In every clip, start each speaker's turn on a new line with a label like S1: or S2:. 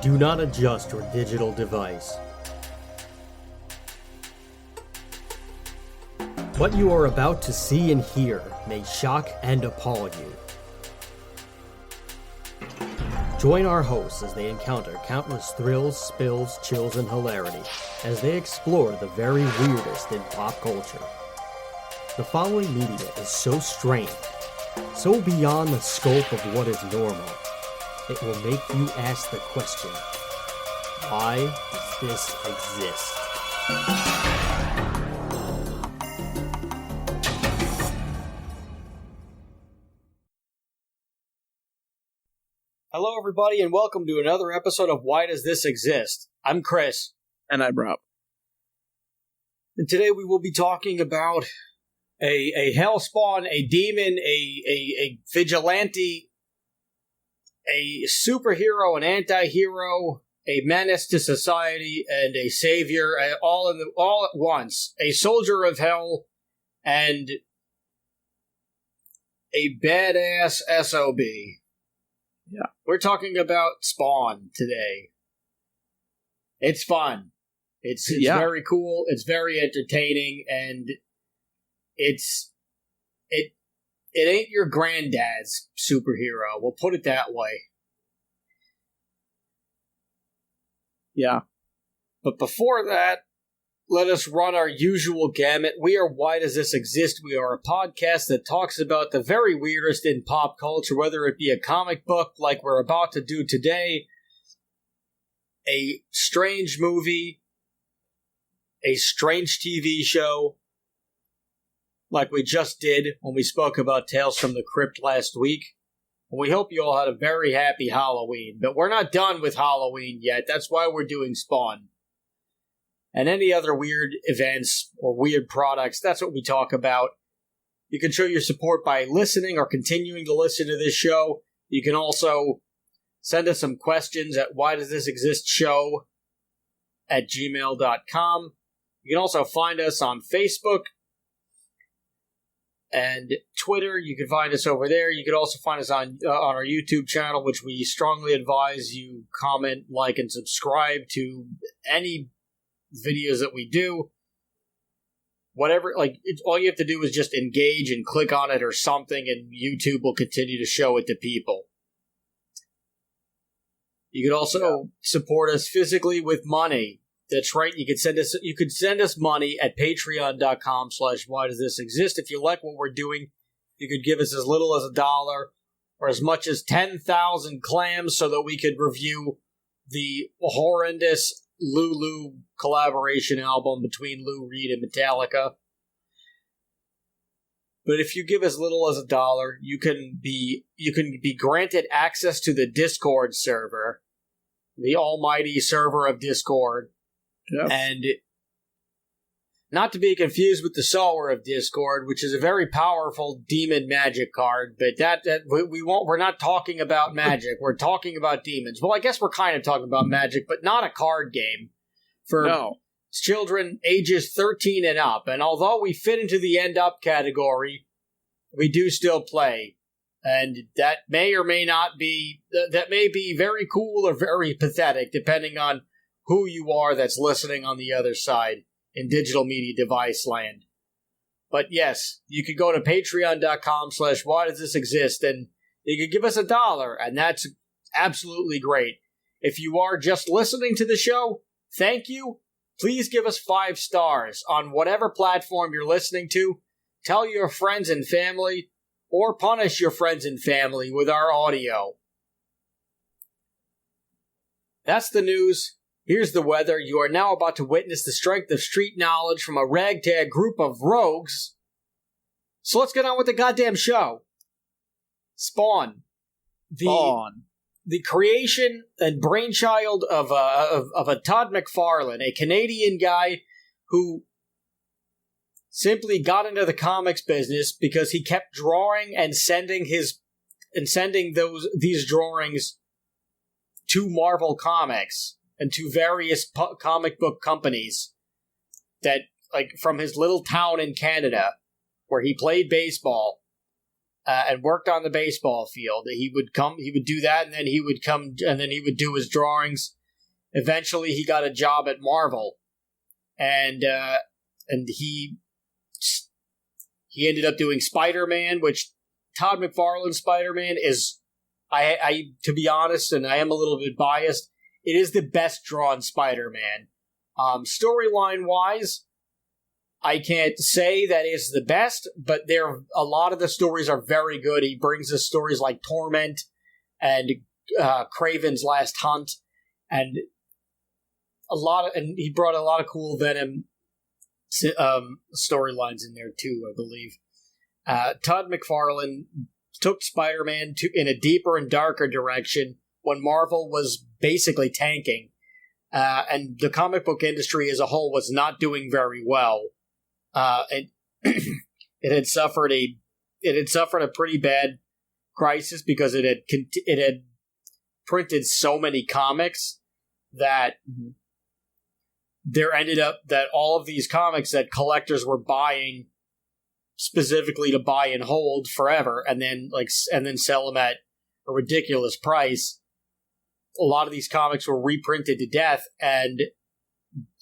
S1: Do not adjust your digital device. What you are about to see and hear may shock and appall you. Join our hosts as they encounter countless thrills, spills, chills, and hilarity as they explore the very weirdest in pop culture. The following media is so strange, so beyond the scope of what is normal, it will make you ask the question, why does this exist? Hello everybody and welcome to another episode of Why Does This Exist? I'm Chris.
S2: And I'm Rob.
S1: And today we will be talking about a hellspawn, a demon, a vigilante, a superhero, an anti-hero, a menace to society, and a savior, all at once. A soldier of hell, and a badass SOB.
S2: Yeah.
S1: We're talking about Spawn today. It's fun. It's very cool, it's very entertaining, and it ain't your granddad's superhero. We'll put it that way.
S2: Yeah.
S1: But before that, let us run our usual gamut. We are Why Does This Exist? We are a podcast that talks about the very weirdest in pop culture, whether it be a comic book like we're about to do today, a strange movie, a strange TV show, like we just did when we spoke about Tales from the Crypt last week. We hope you all had a very happy Halloween, but we're not done with Halloween yet. That's why we're doing Spawn. And any other weird events or weird products, that's what we talk about. You can show your support by listening or continuing to listen to this show. You can also send us some questions at whydoesthisexistshow@gmail.com. You can also find us on Facebook and Twitter. You can find us over there. You can also find us on our YouTube channel, which we strongly advise you comment, like, and subscribe to any videos that we do. Whatever, all you have to do is just engage and click on it or something, and YouTube will continue to show it to people. You could also support us physically with money. That's right. You could send us money at patreon.com/whydoesthisexist. If you like what we're doing, you could give us as little as $1 or as much as 10,000 clams so that we could review the horrendous Lulu collaboration album between Lou Reed and Metallica. But if you give as little as $1, you can be granted access to the Discord server, the almighty server of Discord.
S2: Yes.
S1: And not to be confused with the Sower of Discord, which is a very powerful demon magic card, but we're not talking about magic. We're talking about demons. Well, I guess we're kind of talking about magic, but not a card game for children ages 13 and up. And although we fit into the end up category, we do still play. And that may or may not be, that may be very cool or very pathetic, depending on who you are that's listening on the other side in digital media device land. But yes, you could go to patreon.com/whydoesthisexist and you could give us $1, and that's absolutely great. If you are just listening to the show, thank you. Please give us 5 stars on whatever platform you're listening to. Tell your friends and family, or punish your friends and family with our audio. That's the news. Here's the weather. You are now about to witness the strength of street knowledge from a ragtag group of rogues. So let's get on with the goddamn show. Spawn. The creation and brainchild of a Todd McFarlane, a Canadian guy who simply got into the comics business because he kept drawing and sending these drawings to Marvel Comics and to various comic book companies that, from his little town in Canada where he played baseball. and worked on the baseball field. He would do that, and then he would do his drawings. Eventually, he got a job at Marvel, and he ended up doing Spider-Man, which Todd McFarlane's Spider-Man is, I to be honest, and I am a little bit biased, it is the best drawn Spider-Man. Storyline-wise, I can't say that it's the best, but a lot of the stories are very good. He brings us stories like Torment and Kraven's Last Hunt, and he brought a lot of cool Venom storylines in there too, I believe. Todd McFarlane took Spider-Man in a deeper and darker direction when Marvel was basically tanking, and the comic book industry as a whole was not doing very well. It had suffered a pretty bad crisis because it had printed so many comics that there ended up that all of these comics that collectors were buying specifically to buy and hold forever, and then sell them at a ridiculous price. A lot of these comics were reprinted to death, and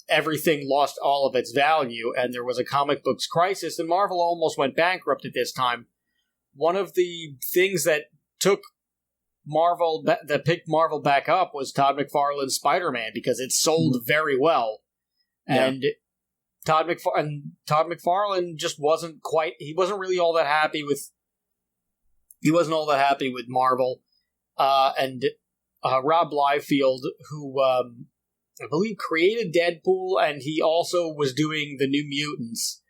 S1: everything lost all of its value, and there was a comic books crisis, and Marvel almost went bankrupt at this time. One of the things that picked Marvel back up was Todd McFarlane's Spider-Man, because it sold very well. Yeah. And Todd McFarlane just wasn't really all that happy with Marvel. And Rob Liefeld, who I believe created Deadpool, and he also was doing the New Mutants,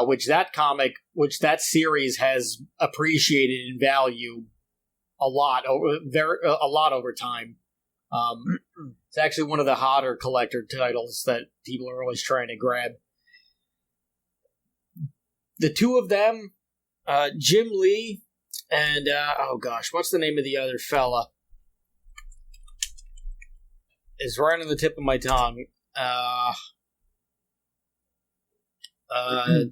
S1: which that series has appreciated in value a lot over time. It's actually one of the hotter collector titles that people are always trying to grab. The two of them, Jim Lee and what's the name of the other fella? Is right on the tip of my tongue.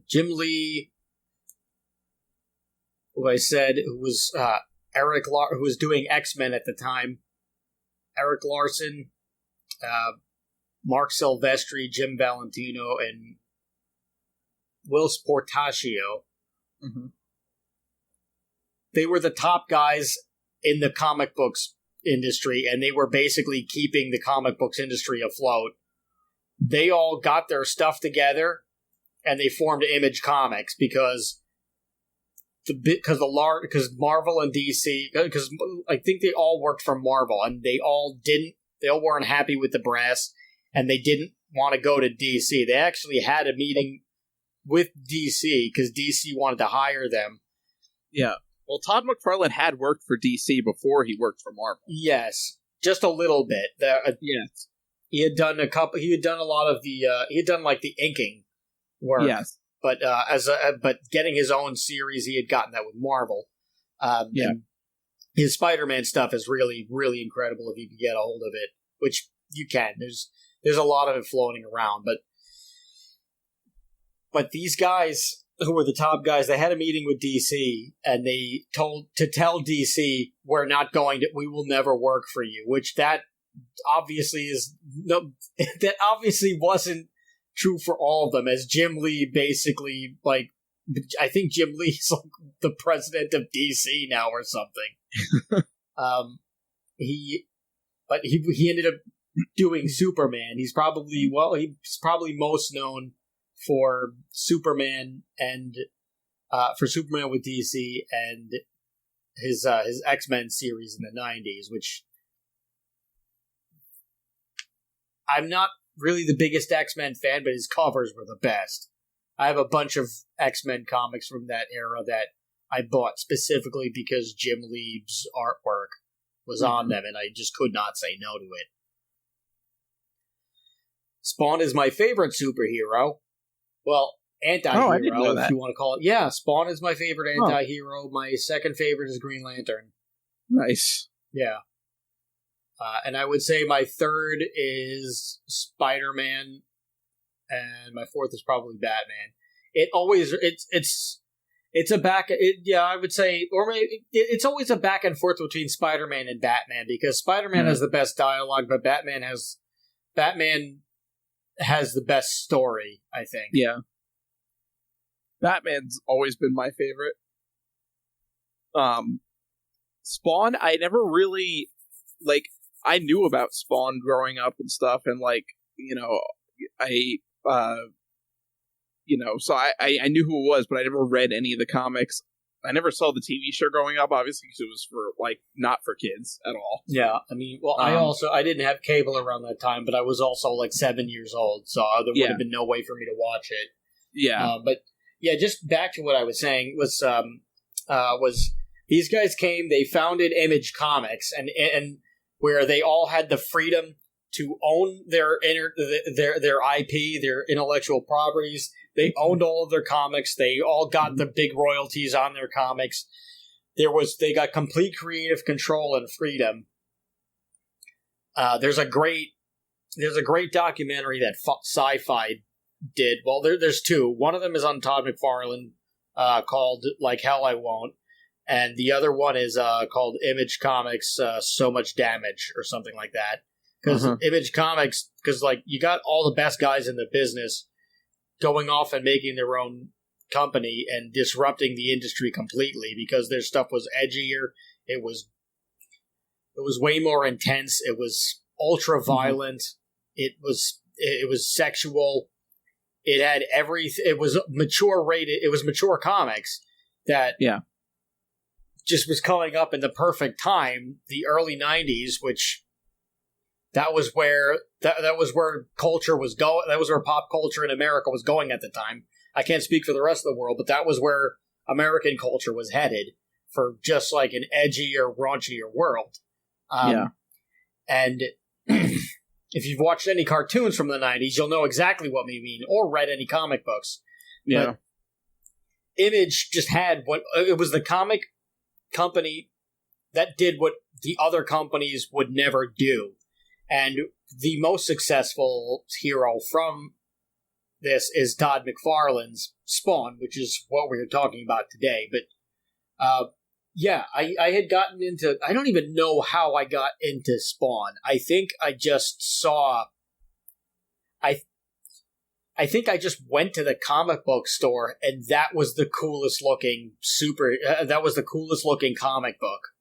S1: Jim Lee, who I said, who was who was doing X-Men at the time. Eric Larson, Mark Silvestri, Jim Valentino, and Will Sportaccio. Mm-hmm. They were the top guys in the comic books industry, and they were basically keeping the comic books industry afloat. They all got their stuff together, and they formed Image Comics because Marvel and DC, because I think they all worked for Marvel, and they all weren't happy with the brass, and they didn't want to go to DC. They actually had a meeting with DC because DC wanted to hire them.
S2: Yeah. Well, Todd McFarlane had worked for DC before he worked for Marvel.
S1: Yes, just a little bit.
S2: Yes,
S1: he had done a lot of the the inking work.
S2: Yes,
S1: but but getting his own series, he had gotten that with Marvel.
S2: Yeah,
S1: his Spider-Man stuff is really, really incredible if you can get a hold of it, which you can. There's a lot of it floating around, but these guys, who were the top guys, they had a meeting with DC, and they tell DC, we will never work for you, which that obviously wasn't true for all of them, as Jim Lee basically, I think Jim Lee's the president of DC now or something. He ended up doing Superman. He's probably most known for Superman and for Superman with DC and his X-Men series in the 90s, which I'm not really the biggest X-Men fan, but his covers were the best. I have a bunch of X-Men comics from that era that I bought specifically because Jim Lee's artwork was on them, and I just could not say no to it. Spawn is my favorite superhero. Well, anti-hero, if you want to call it. Yeah, Spawn is my favorite anti-hero. My second favorite is Green Lantern.
S2: Nice.
S1: Yeah. And I would say my third is Spider-Man, and my fourth is probably Batman. It's I would say, or maybe it's always a back and forth between Spider-Man and Batman, because Spider-Man has the best dialogue, but Batman has the best story, I think.
S2: Yeah. Batman's always been my favorite. Spawn, I never really, I knew about Spawn growing up and stuff, and, so I knew who it was, but I never read any of the comics. I never saw the TV show growing up, obviously, because it was not for kids at all.
S1: Yeah, I mean, well, I didn't have cable around that time, but I was also 7 years old, so there would have been no way for me to watch it.
S2: Yeah.
S1: But yeah, just back to what I was saying was these guys came, they founded Image Comics, and where they all had the freedom to own their IP, their intellectual properties. They owned all of their comics. They all got the big royalties on their comics. They got complete creative control and freedom. There's a great documentary that Sci-Fi did. Well, there's two. One of them is on Todd McFarlane, called Like Hell I Won't, and the other one is called Image Comics, So Much Damage, or something like that. Because Image Comics, you got all the best guys in the business going off and making their own company and disrupting the industry completely, because their stuff was edgier. It was way more intense. It was ultra violent. It was sexual. It had everything. It was mature rated. It was mature comics that just was coming up in the perfect time, the early 90s, which that was where culture was going. That was where pop culture in America was going at the time. I can't speak for the rest of the world, but that was where American culture was headed, for just an edgier, raunchier world. And if you've watched any cartoons from the 90s, you'll know exactly what we mean, or read any comic books.
S2: Yeah.
S1: But Image just had it was the comic company that did what the other companies would never do. And the most successful hero from this is Todd McFarlane's Spawn, which is what we're talking about today. But, I had gotten into... I don't even know how I got into Spawn. I think I just saw... I think I just went to the comic book store, and that was the coolest looking comic book.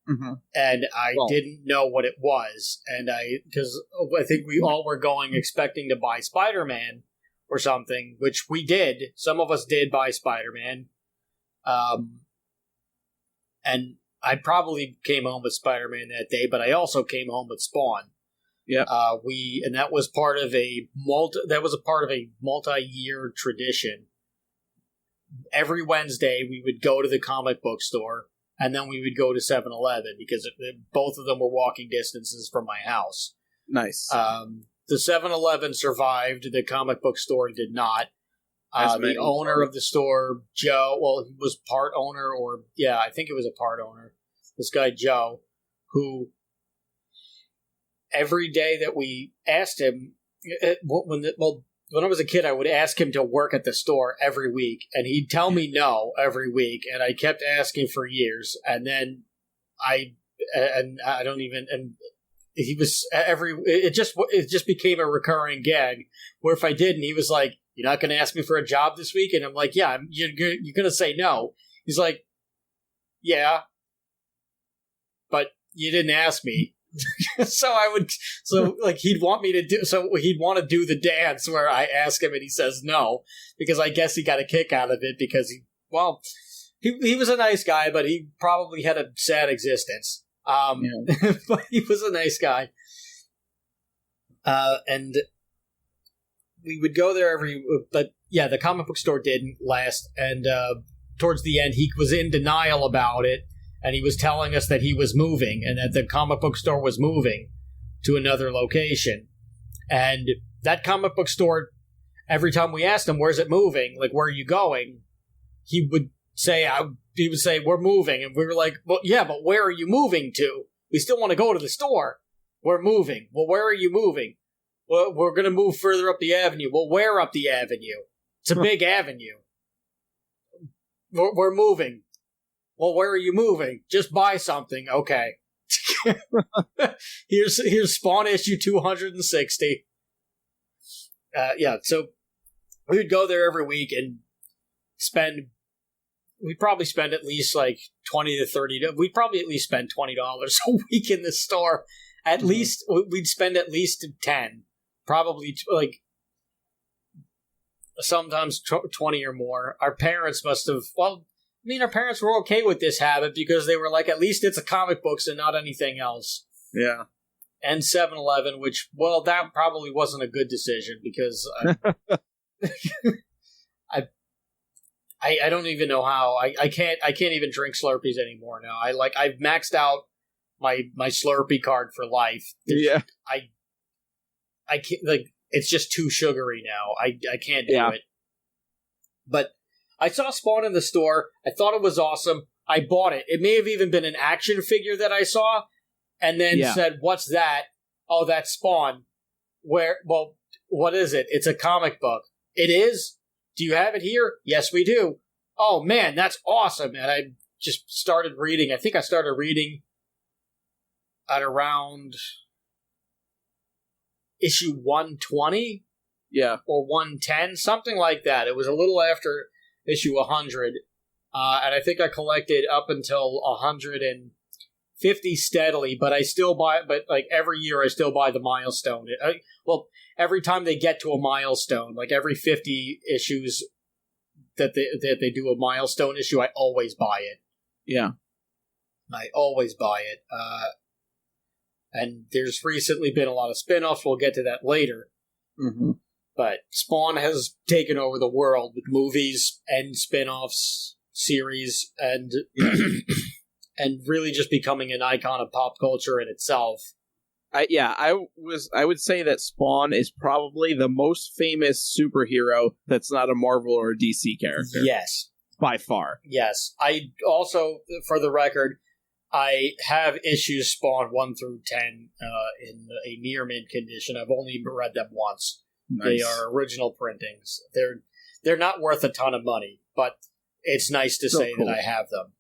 S1: Mm-hmm. And I didn't know what it was, and because I think we all were going expecting to buy Spider-Man or something, which we did. Some of us did buy Spider-Man, and I probably came home with Spider-Man that day, but I also came home with Spawn.
S2: Yeah,
S1: that was part of a multi-year tradition. Every Wednesday, we would go to the comic book store. And then we would go to 7-Eleven, because both of them were walking distances from my house.
S2: Nice.
S1: The 7-Eleven survived. The comic book store did not. The owner of the store, Joe, he was part owner, I think it was a part owner. This guy, Joe, who every day that we asked him, when I was a kid, I would ask him to work at the store every week, and he'd tell me no every week, and I kept asking for years, and then it just became a recurring gag, where if I didn't, he was like, "You're not going to ask me for a job this week?" And I'm like, "Yeah, you're going to say no." He's like, "Yeah, but you didn't ask me." He'd want to do the dance where I ask him and he says no, because I guess he got a kick out of it, because he was a nice guy, but he probably had a sad existence. But he was a nice guy. And we would go there the comic book store didn't last, and towards the end he was in denial about it. And he was telling us that he was moving, and that the comic book store was moving to another location. And that comic book store, every time we asked him, "Where's it moving? Where are you going?" He would say, "We're moving." And we were like, "Well, yeah, but where are you moving to? We still want to go to the store. We're moving." "Well, where are you moving?" "Well, we're going to move further up the avenue." "Well, where up the avenue?" "It's a big avenue." we're moving. Well, where are you moving? Just buy something. Okay. Here's Spawn issue 260. So we would go there every week and we'd probably spend at least like 20 to 30. We'd probably at least spend $20 a week in the store. At least we'd spend at least 10. Probably like sometimes 20 or more. Our parents must have, our parents were okay with this habit because they were like, at least it's a comic books and not anything else.
S2: Yeah.
S1: And 7-Eleven, which, that probably wasn't a good decision because I don't even know how. I can't even drink Slurpees anymore now. I've maxed out my Slurpee card for life.
S2: Yeah.
S1: I can't, it's just too sugary now. I can't do it. But I saw Spawn in the store. I thought it was awesome. I bought it. It may have even been an action figure that I saw, and then said, "What's that?" Oh, that's Spawn. What is it? It's a comic book. It is? Do you have it here? Yes, we do. Oh, man, that's awesome. And I just started reading. I think I started reading at around issue 120?
S2: Yeah.
S1: Or 110, something like that. It was a little after issue 100. And I think I collected up until 150 steadily, but I still buy, every year I still buy the milestone. Every time they get to a milestone, like every 50 issues that they do a milestone issue, I always buy it.
S2: Yeah.
S1: I always buy it. And there's recently been a lot of spin-offs. We'll get to that later.
S2: Mm-hmm.
S1: But Spawn has taken over the world with movies and spin-offs, series, and and really just becoming an icon of pop culture in itself.
S2: I would say that Spawn is probably the most famous superhero that's not a Marvel or a DC character.
S1: Yes.
S2: By far.
S1: Yes. I also, for the record, I have issues Spawn 1 through 10 in a near mint condition. I've only read them once. Nice. They are original printings. They're not worth a ton of money, but it's nice to say that I have them.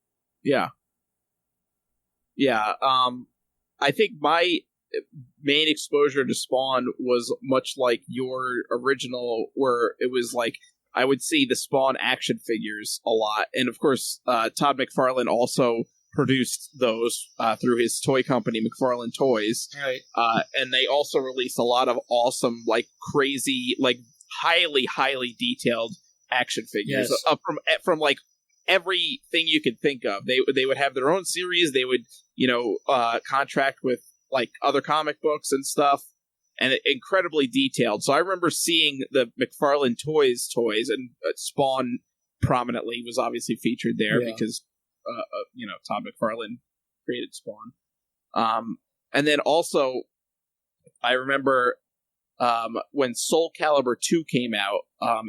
S2: Yeah. Yeah. I think my main exposure to Spawn was much like your original, where it was like I would see the Spawn action figures a lot. And of course, Todd McFarlane also produced those through his toy company, McFarlane Toys.
S1: Right.
S2: And they also released a lot of awesome, crazy, highly detailed action figures.
S1: Yes.
S2: From everything you could think of. They would have their own series. They would, contract with other comic books and stuff, and incredibly detailed. So I remember seeing the McFarlane toys, and Spawn prominently was obviously featured there because Todd McFarlane created Spawn. And then also I remember when Soul Calibur 2 came out, I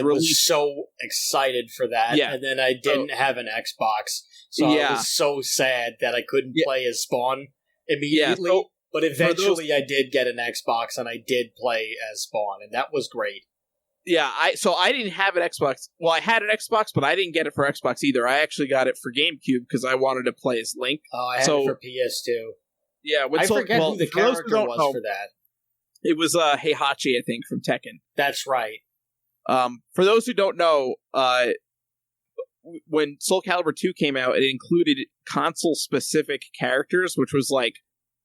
S2: was
S1: so excited for that.
S2: Yeah.
S1: And then I didn't have an Xbox, so I was so sad that I couldn't play as Spawn immediately. Yeah, but eventually I did get an Xbox, and I did play as Spawn, and that was great.
S2: Yeah, I didn't have an Xbox. Well, I had an Xbox, but I didn't get it for Xbox either. I actually got it for GameCube because I wanted to play as Link.
S1: Oh, I had it for PS2.
S2: Yeah,
S1: I forget who the character was for that.
S2: It was Heihachi, I think, from Tekken.
S1: That's right.
S2: For those who don't know, when Soul Calibur 2 came out, it included console-specific characters, which was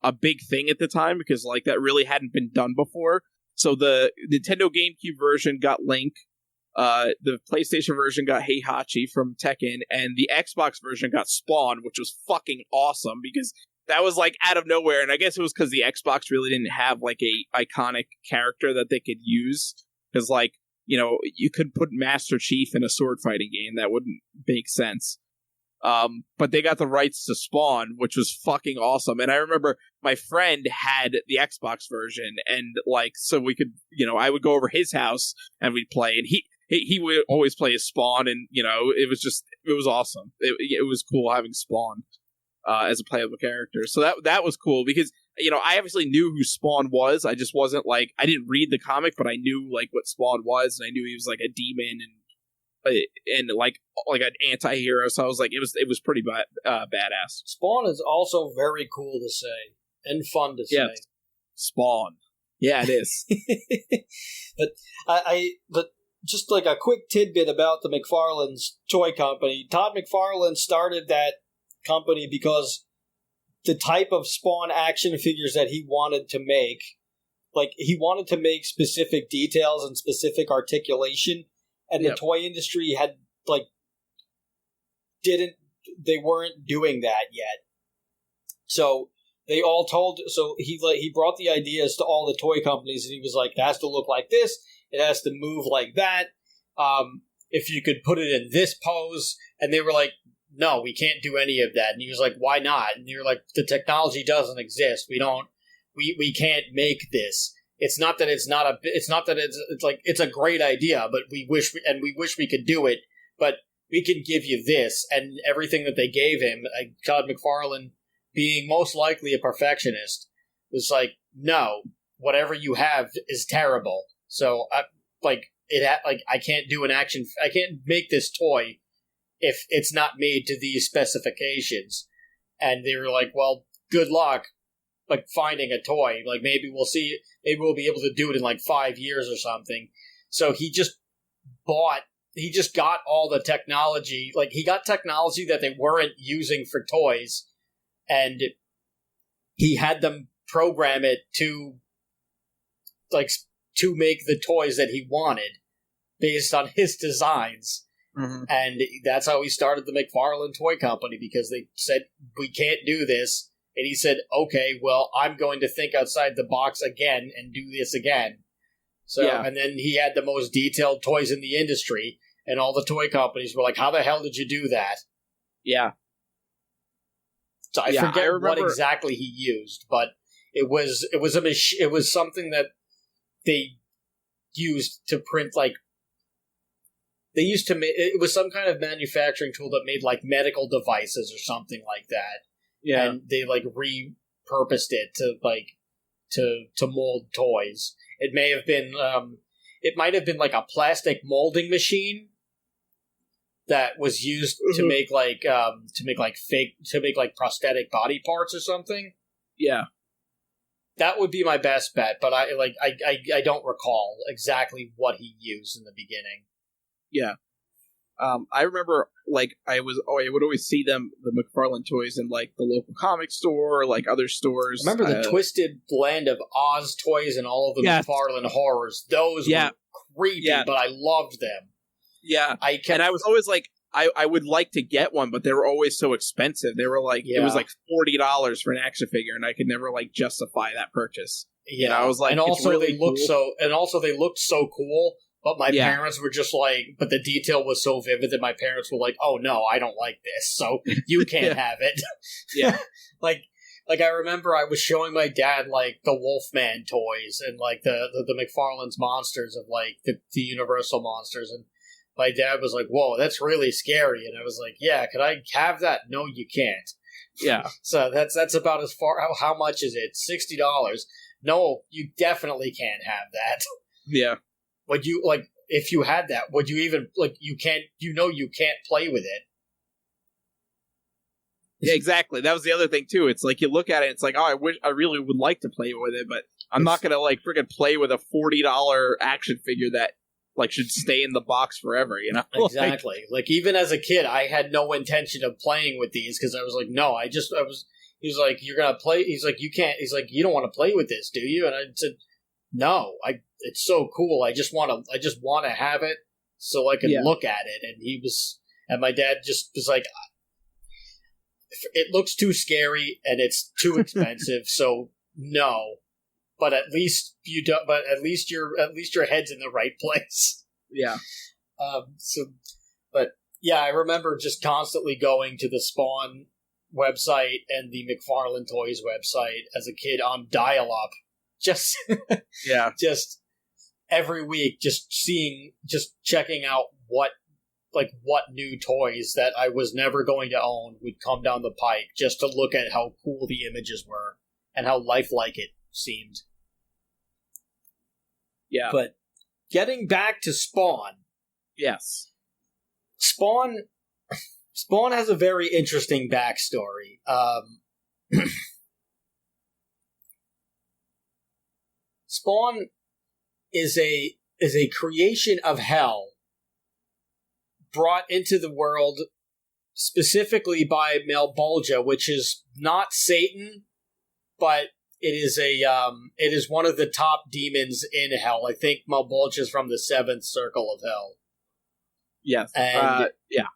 S2: a big thing at the time because that really hadn't been done before. So the Nintendo GameCube version got Link, the PlayStation version got Heihachi from Tekken, and the Xbox version got Spawn, which was fucking awesome because that was out of nowhere. And I guess it was because the Xbox really didn't have a iconic character that they could use. Because you could put Master Chief in a sword fighting game. That wouldn't make sense. But they got the rights to Spawn, which was fucking awesome. And I remember my friend had the Xbox version, and so we could, I would go over his house and we'd play, and he would always play as Spawn, and it was awesome. It was cool having Spawn as a playable character. So that was cool because I obviously knew who Spawn was. I just wasn't I didn't read the comic, but I knew what Spawn was, and I knew he was a demon and like an anti-hero. So I was like, it was pretty badass.
S1: Spawn is also very cool to say and fun to say.
S2: Yeah, Spawn. Yeah, it is.
S1: But just like a quick tidbit about the McFarlane's toy company. Todd McFarlane started that company because the type of Spawn action figures that he wanted to make, like he wanted to make specific details and specific articulation, and the toy industry had they weren't doing that yet. So he brought the ideas to all the toy companies, and he was like, it has to look like this, it has to move like that, if you could put it in this pose, and they were like, no, we can't do any of that. And he was like, why not? And they were like, the technology doesn't exist. We can't make this. It's not that it's a great idea, but we wish we could do it, but we can give you this. And everything that they gave him, Todd McFarlane, being most likely a perfectionist, was like, no, whatever you have is terrible. So I can't do I can't make this toy if it's not made to these specifications. And they were like, well, good luck, like, finding a toy. Like, maybe we'll be able to do it in, like, 5 years or something. So he just got all the technology. Like, he got technology that they weren't using for toys, and he had them program it to make the toys that he wanted based on his designs. Mm-hmm. And that's how he started the McFarlane Toy Company, because they said, we can't do this. And he said, okay, well, I'm going to think outside the box again and do this again. So, and then he had the most detailed toys in the industry, and all the toy companies were like, how the hell did you do that? Yeah. So I forget what exactly he used, but it was something that they used to print, like, they used to make, it was some kind of manufacturing tool that made, like, medical devices or something like that. Yeah. And they, like, repurposed it to mold toys. It may have been, it might have been like a plastic molding machine that was used to make prosthetic body parts or something. Yeah. That would be my best bet, but I don't recall exactly what he used in the beginning.
S2: Yeah. I remember, like, I would always see the McFarlane toys in, like, the local comic store or, like, other stores.
S1: I remember the twisted blend of Oz toys and all of the McFarlane horrors. Those were creepy, but I loved them.
S2: Yeah. And I was always like, I would like to get one, but they were always so expensive. They were like, it was like $40 for an action figure, and I could never, like, justify that purchase.
S1: Yeah.
S2: And I was like,
S1: and also
S2: really
S1: they looked so cool. But my parents were just like, but the detail was so vivid that my parents were like, oh no, I don't like this, so you can't have it. Yeah. like I remember I was showing my dad, like, the Wolfman toys and, like, the McFarlane's monsters of, like, the Universal monsters, and my dad was like, whoa, that's really scary. And I was like, yeah, could I have that? No, you can't. Yeah. So that's about as far, how much is it? $60. No, you definitely can't have that. Yeah. Would you, like, if you had that, would you even, like, you can't play with it.
S2: Yeah, exactly. That was the other thing, too. It's like, you look at it, it's like, oh, I really would like to play with it, but I'm not going to, like, freaking play with a $40 action figure that, like, should stay in the box forever, you know?
S1: Exactly. Like, even as a kid, I had no intention of playing with these, because I was like, no, he was like, you're going to play, he's like, you can't, he's like, you don't want to play with this, do you? And I said, no, it's so cool. I just want to have it so I can look at it. And my dad just was like, it looks too scary and it's too expensive. So no, but at least your head's in the right place. Yeah. I remember just constantly going to the Spawn website and the McFarlane Toys website as a kid on dial-up. Just every week, just checking out what new toys that I was never going to own would come down the pike, just to look at how cool the images were and how lifelike it seemed. Yeah. But getting back to Spawn.
S2: Yes.
S1: Spawn has a very interesting backstory. Spawn is a creation of hell brought into the world specifically by Malbolgia, which is not Satan, but it is one of the top demons in hell. I think Malbolgia is from the 7th circle of hell.
S2: Yes.
S1: And,
S2: yeah.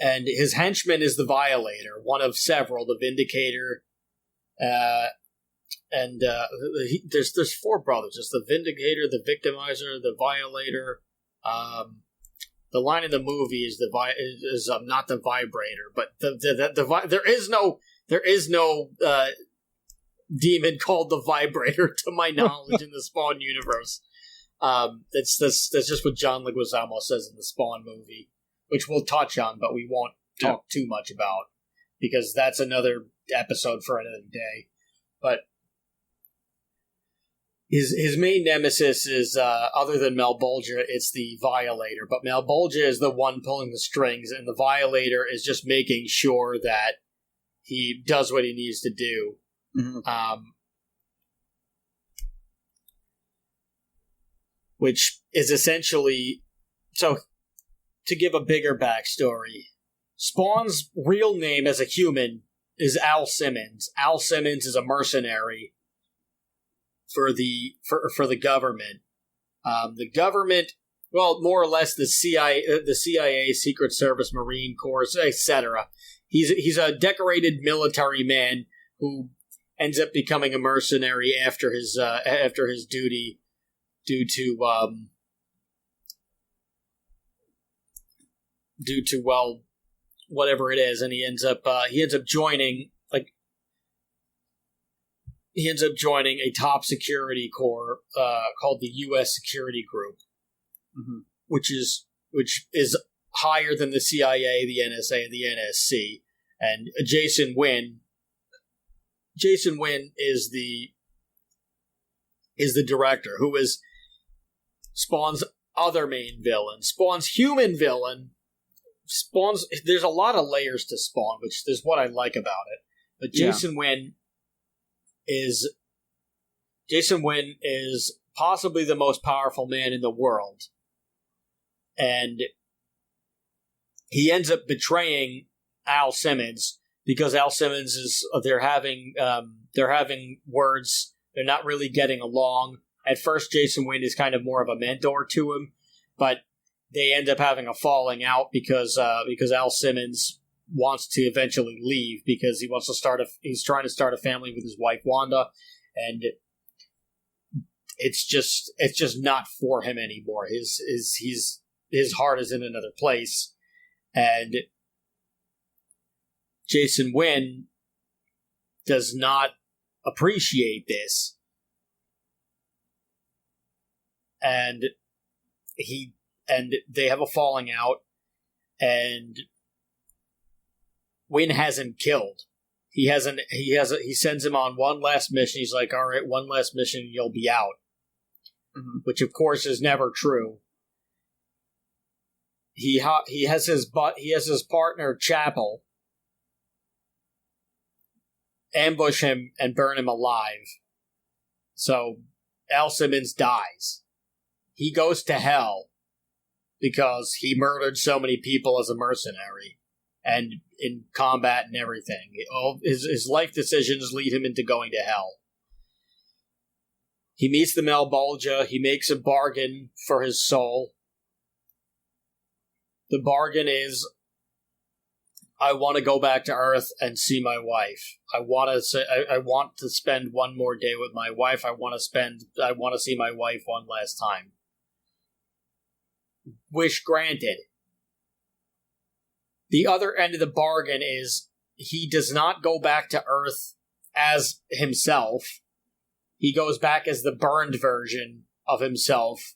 S1: And his henchman is the Violator, one of several, the Vindicator. There's 4 brothers. There's the Vindicator, the Victimizer, the Violator. The line in the movie is not the Vibrator, but there is no demon called the Vibrator, to my knowledge, in the Spawn universe. That's just what John Leguizamo says in the Spawn movie, which we'll touch on, but we won't talk too much about, because that's another episode for another day. But his main nemesis is, other than Malbolgia, it's the Violator. But Malbolgia is the one pulling the strings, and the Violator is just making sure that he does what he needs to do. Mm-hmm. Which is essentially... So, to give a bigger backstory, Spawn's real name as a human is Al Simmons. Al Simmons is a mercenary for the government. The government, well, more or less the CIA, Secret Service, Marine Corps, etc. He's a decorated military man who ends up becoming a mercenary after his duty due to whatever it is, and he ends up joining a top security corps called the U.S. Security Group, mm-hmm. which is higher than the CIA, the NSA, and the NSC. And Jason Wynn is the director, who is Spawn's other main villain. Spawn's human villain. There's a lot of layers to Spawn, which is what I like about it. But Jason Wynn is possibly the most powerful man in the world, and he ends up betraying Al Simmons because Al Simmons is they're having words. They're not really getting along. At first, Jason Wynn is kind of more of a mentor to him, but they end up having a falling out because Al Simmons wants to eventually leave because he's trying to start a family with his wife Wanda, and it's just not for him anymore. His heart is in another place, and Jason Wynn does not appreciate this, and they have a falling out, and Wynn hasn't killed. He sends him on one last mission. He's like, all right, one last mission, you'll be out. Mm-hmm. Which, of course, is never true. He has his partner, Chapel, ambush him and burn him alive. So, Al Simmons dies. He goes to hell because he murdered so many people as a mercenary and in combat and everything. All his life decisions lead him into going to hell. He meets the Malbolgia. He makes a bargain for his soul. The bargain is, I want to go back to Earth and see my wife. I want to spend one more day with my wife. I want to see my wife one last time. Wish granted. The other end of the bargain is he does not go back to Earth as himself. He goes back as the burned version of himself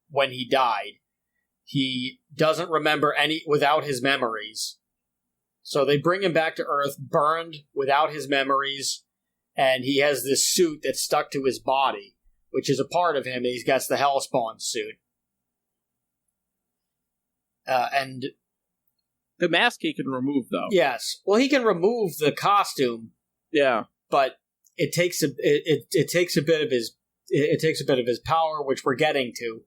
S1: when he died. He doesn't remember without his memories. So they bring him back to Earth, burned, without his memories, and he has this suit that's stuck to his body, which is a part of him. He's got the Hellspawn suit. And
S2: the mask he can remove, though.
S1: Yes. Well, he can remove the costume.
S2: Yeah.
S1: But it takes a bit of his power, which we're getting to.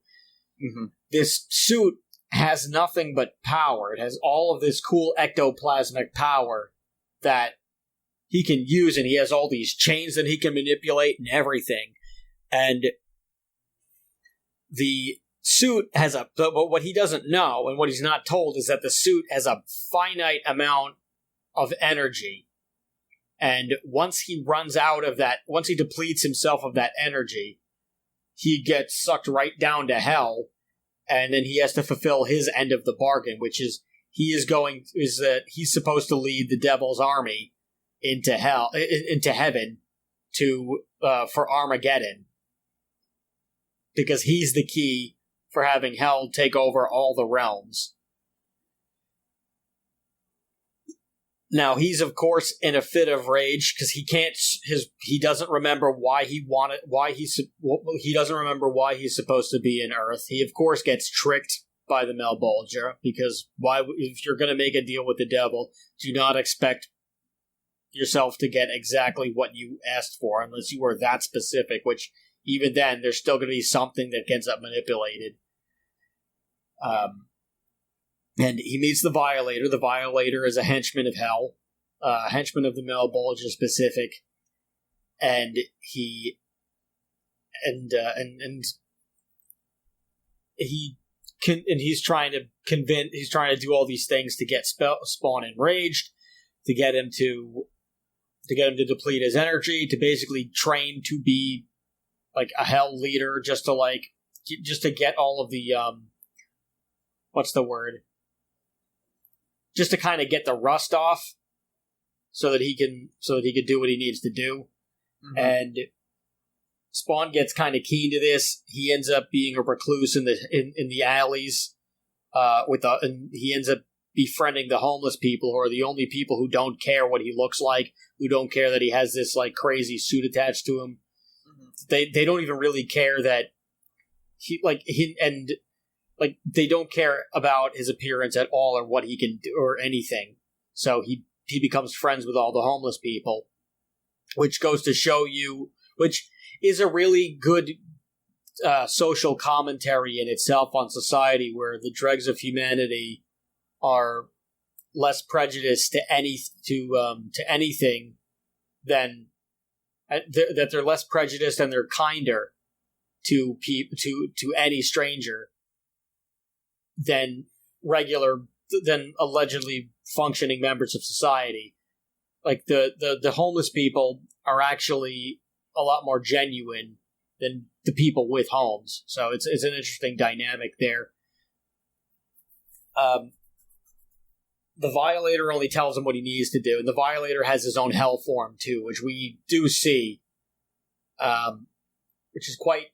S2: Mm-hmm.
S1: This suit has nothing but power. It has all of this cool ectoplasmic power that he can use, and he has all these chains that he can manipulate and everything. And the suit has but what he doesn't know, and what he's not told, is that the suit has a finite amount of energy. And once he runs out of that, once he depletes himself of that energy, he gets sucked right down to hell, and then he has to fulfill his end of the bargain, which is he's supposed to lead the devil's army into hell, into heaven, for Armageddon, because he's the key for having hell take over all the realms. Now, he's of course in a fit of rage because he doesn't remember he doesn't remember why he's supposed to be in Earth. He of course gets tricked by the Malbolgia, because if you're going to make a deal with the devil, do not expect yourself to get exactly what you asked for unless you were that specific, which even then there's still going to be something that gets up manipulated. And he meets the Violator. The Violator is a henchman of hell, a henchman of the Malbolgia specific, and he's trying to do all these things to get Spawn enraged, to get him to deplete his energy, to basically train to be like a hell leader, just to get all of the what's the word? Just to kind of get the rust off, so that he can do what he needs to do. Mm-hmm. And Spawn gets kind of keen to this. He ends up being a recluse in the alleys, and he ends up befriending the homeless people, who are the only people who don't care what he looks like, who don't care that he has this like crazy suit attached to him. Mm-hmm. They don't even really care that they don't care about his appearance at all, or what he can do, or anything. So he becomes friends with all the homeless people, which goes to show you, which is a really good social commentary in itself on society, where the dregs of humanity are less prejudiced to anything than that they're less prejudiced, and they're kinder to any stranger than allegedly functioning members of society. Like the homeless people are actually a lot more genuine than the people with homes. So it's an interesting dynamic there. The Violator only tells him what he needs to do, and the Violator has his own hell form too, which we do see, which is quite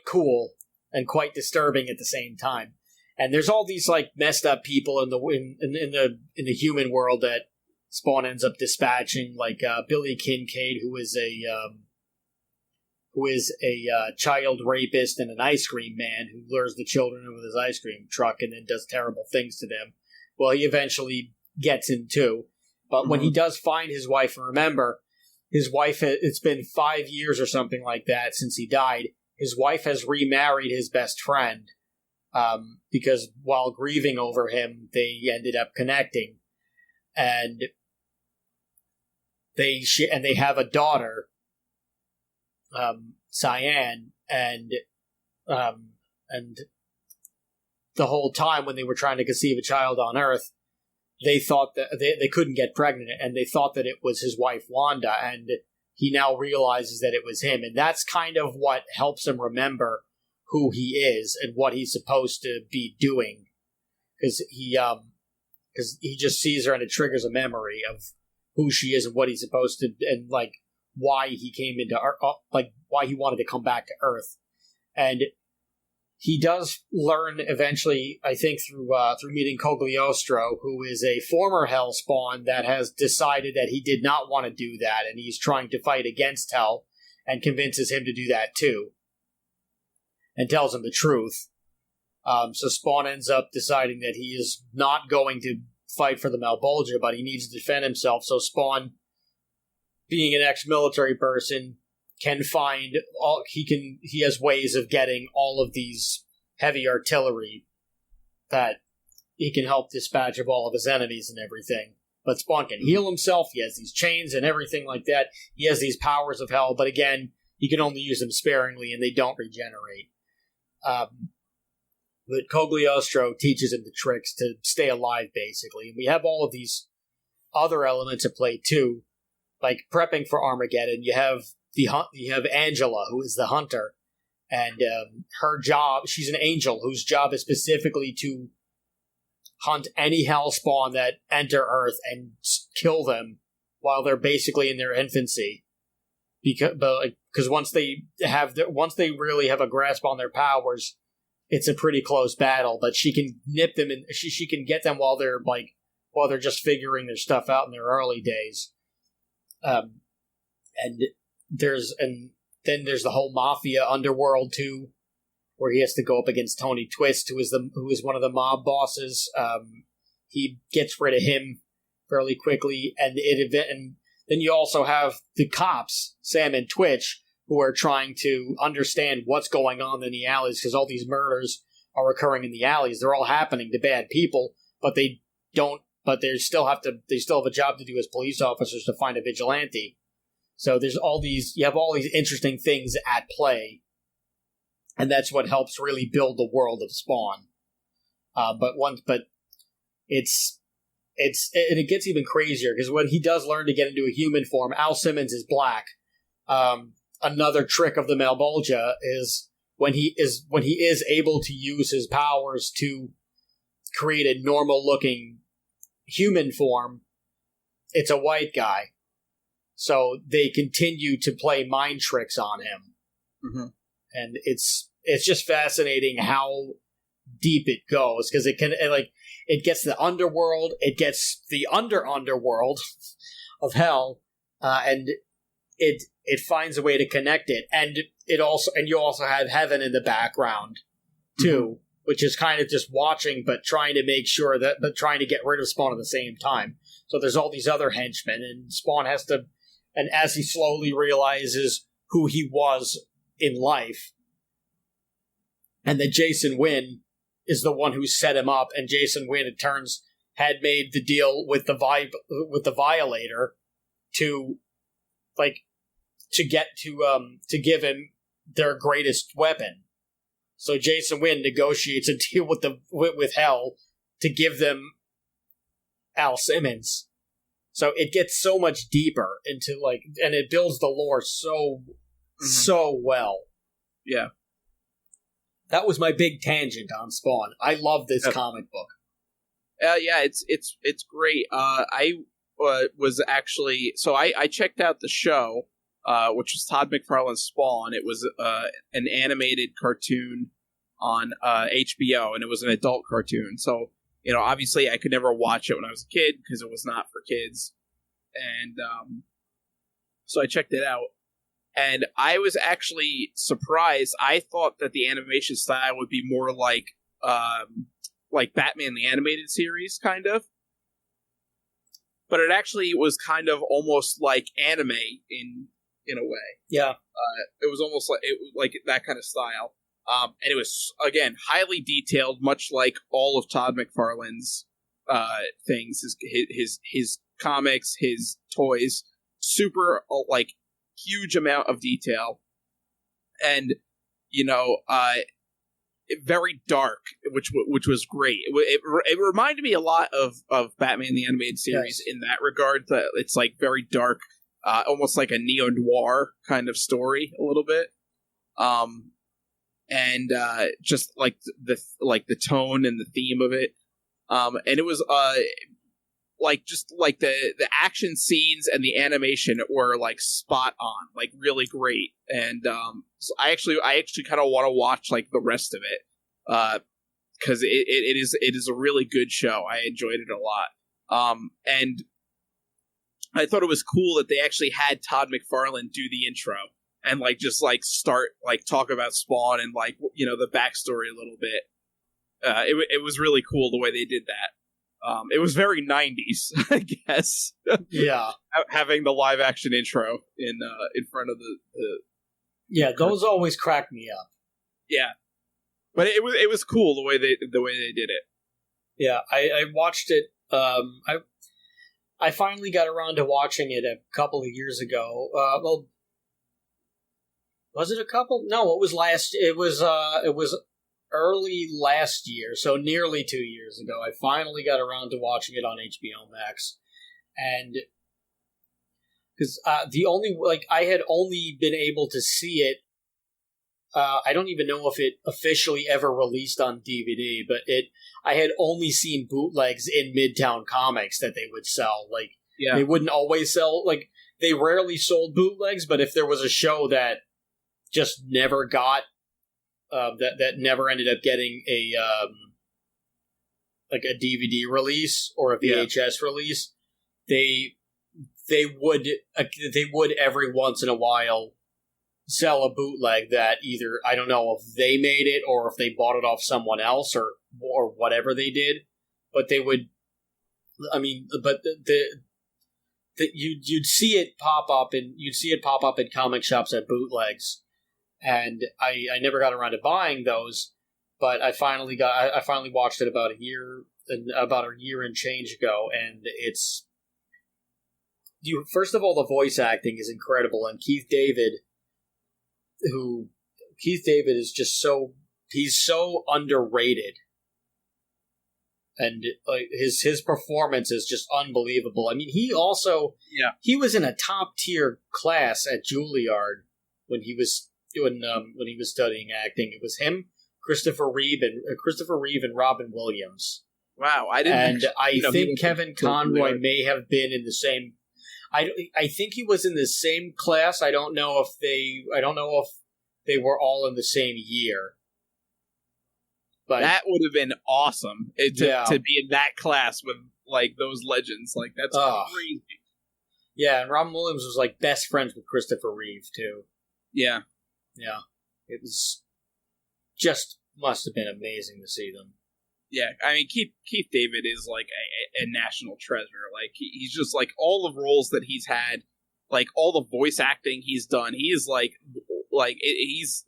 S1: cool and quite disturbing at the same time. And there's all these like messed up people in the human world that Spawn ends up dispatching, like Billy Kincaid, who is a child rapist and an ice cream man who lures the children with his ice cream truck and then does terrible things to them. Well, he eventually gets in too. But when he does find his wife, and remember, his wife, it's been 5 years or something like that since he died, his wife has remarried his best friend. Because while grieving over him, they ended up connecting, and they have a daughter, Cyan, and the whole time when they were trying to conceive a child on Earth, they thought that they couldn't get pregnant, and they thought that it was his wife Wanda, and he now realizes that it was him, and that's kind of what helps him remember who he is and what he's supposed to be doing, because he just sees her and it triggers a memory of who she is and what he's supposed to, and like why he came into like why he wanted to come back to Earth. And he does learn eventually, I think through meeting Cogliostro, who is a former Hellspawn that has decided that he did not want to do that, and he's trying to fight against Hell, and convinces him to do that too, and tells him the truth. So Spawn ends up deciding that he is not going to fight for the Malbolgia, but he needs to defend himself. So Spawn, being an ex-military person, can find he has ways of getting all of these heavy artillery that he can help dispatch of all of his enemies and everything. But Spawn can heal himself. He has these chains and everything like that. He has these powers of hell, but again, he can only use them sparingly, and they don't regenerate. But Cogliostro teaches him the tricks to stay alive, basically. And we have all of these other elements at play too, like prepping for Armageddon. You have Angela, who is the hunter, and her job. She's an angel whose job is specifically to hunt any hellspawn that enter Earth and kill them while they're basically in their infancy. Because once they really have a grasp on their powers, it's a pretty close battle. But she can nip them, and she can get them while they're just figuring their stuff out in their early days. And then there's the whole mafia underworld too, where he has to go up against Tony Twist, who is one of the mob bosses. He gets rid of him fairly quickly, and then you also have the cops, Sam and Twitch, who are trying to understand what's going on in the alleys, because all these murders are occurring in the alleys. They're all happening to bad people, but they still have a job to do as police officers to find a vigilante. So you have all these interesting things at play, and that's what helps really build the world of Spawn. But it gets even crazier, because when he does learn to get into a human form, Al Simmons is black. Another trick of the Malbolgia is when he is able to use his powers to create a normal-looking human form, it's a white guy. So they continue to play mind tricks on him. Mm-hmm. And it's just fascinating how deep it goes, because it gets the underworld, it gets the underworld of hell, and it finds a way to connect it, and you also have heaven in the background too, mm-hmm. which is kind of just watching, but trying to get rid of Spawn at the same time. So there's all these other henchmen, and Spawn has to, and as he slowly realizes who he was in life, and that Jason Wynn is the one who set him up, and Jason Wynn, it turns, had made the deal with the Violator to give him their greatest weapon. So Jason Wynn negotiates a deal with Hell to give them Al Simmons. So it gets so much deeper into and it builds the lore so well.
S2: Yeah.
S1: That was my big tangent on Spawn. I love this comic book.
S2: Yeah, it's great. I was actually, so I checked out the show, which was Todd McFarlane's Spawn. It was an animated cartoon on HBO, and it was an adult cartoon. So, obviously I could never watch it when I was a kid because it was not for kids. And so I checked it out. And I was actually surprised. I thought that the animation style would be more like Batman the Animated Series, kind of. But it actually was kind of almost like anime in a way.
S1: Yeah.
S2: It was almost like that kind of style. And it was, again, highly detailed, much like all of Todd McFarlane's things, his comics, his toys, super, huge amount of detail. And, very dark, which was great. It reminded me a lot of Batman the Animated Series, yes, in that regard. That it's very dark, almost like a neo-noir kind of story, a little bit. And just the tone and the theme of it. And it was the action scenes and the animation were spot on, really great. And so I actually kind of want to watch the rest of it, because it is a really good show. I enjoyed it a lot. And I thought it was cool that they actually had Todd McFarlane do the intro and start talk about Spawn and the backstory a little bit. It was really cool the way they did that. It was very 90s, I guess.
S1: Yeah.
S2: Having the live action intro in front of the
S1: yeah, those always crack me up.
S2: Yeah. But it was cool the way they did it.
S1: Yeah, I watched it. I finally got around to watching it a couple of years ago. Well, was it a couple? No, it was last. It was early last year, so nearly 2 years ago. I finally got around to watching it on HBO Max, and because I had only been able to see it. I don't even know if it officially ever released on DVD, but I had only seen bootlegs in Midtown Comics that they would sell. Like, they wouldn't always sell, like, they rarely sold bootlegs, but if there was a show that just never got, that never ended up getting a DVD release or a VHS release, they would every once in a while sell a bootleg that either, I don't know if they made it or if they bought it off someone else or whatever they did, but they would, I mean, but you'd see it pop up in comic shops at bootlegs, and I never got around to buying those, but I finally watched it about a year and change ago, and it's, first of all, the voice acting is incredible, and Keith David is just he's so underrated, and his performance is just unbelievable. I mean, he was in a top tier class at Juilliard when he was studying acting. It was him, Christopher Reeve, and Robin Williams.
S2: Wow, I didn't.
S1: And I think Kevin Conroy may have been in the same. I think he was in the same class. I don't know if they were all in the same year. But
S2: that would have been awesome to be in that class with like those legends. Like, that's crazy.
S1: Yeah, and Robin Williams was like best friends with Christopher Reeve too.
S2: Yeah.
S1: Yeah. It was just must have been amazing to see them.
S2: Yeah, I mean, Keith David is like a national treasure. Like, he's just like all the roles that he's had, like all the voice acting he's done. He is he's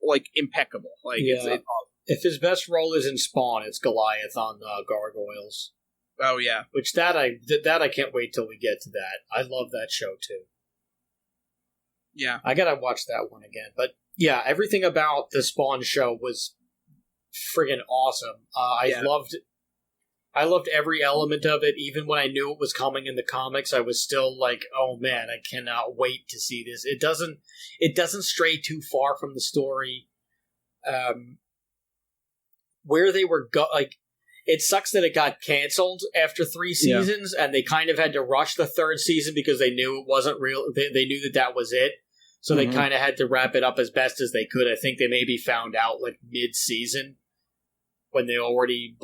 S2: like impeccable. Like,
S1: yeah. If his best role is in Spawn, it's Goliath on Gargoyles.
S2: Oh yeah,
S1: which I can't wait till we get to that. I love that show too.
S2: Yeah,
S1: I gotta watch that one again. But yeah, everything about the Spawn show was friggin' awesome. I loved every element of it. Even when I knew it was coming in the comics, I was still like, "Oh man, I cannot wait to see this." It doesn't stray too far from the story. Where they were it sucks that it got canceled after 3 seasons, and they kind of had to rush the 3rd season because they knew it wasn't real. They knew that was it. So they kind of had to wrap it up as best as they could. I think they maybe found out like mid-season when they already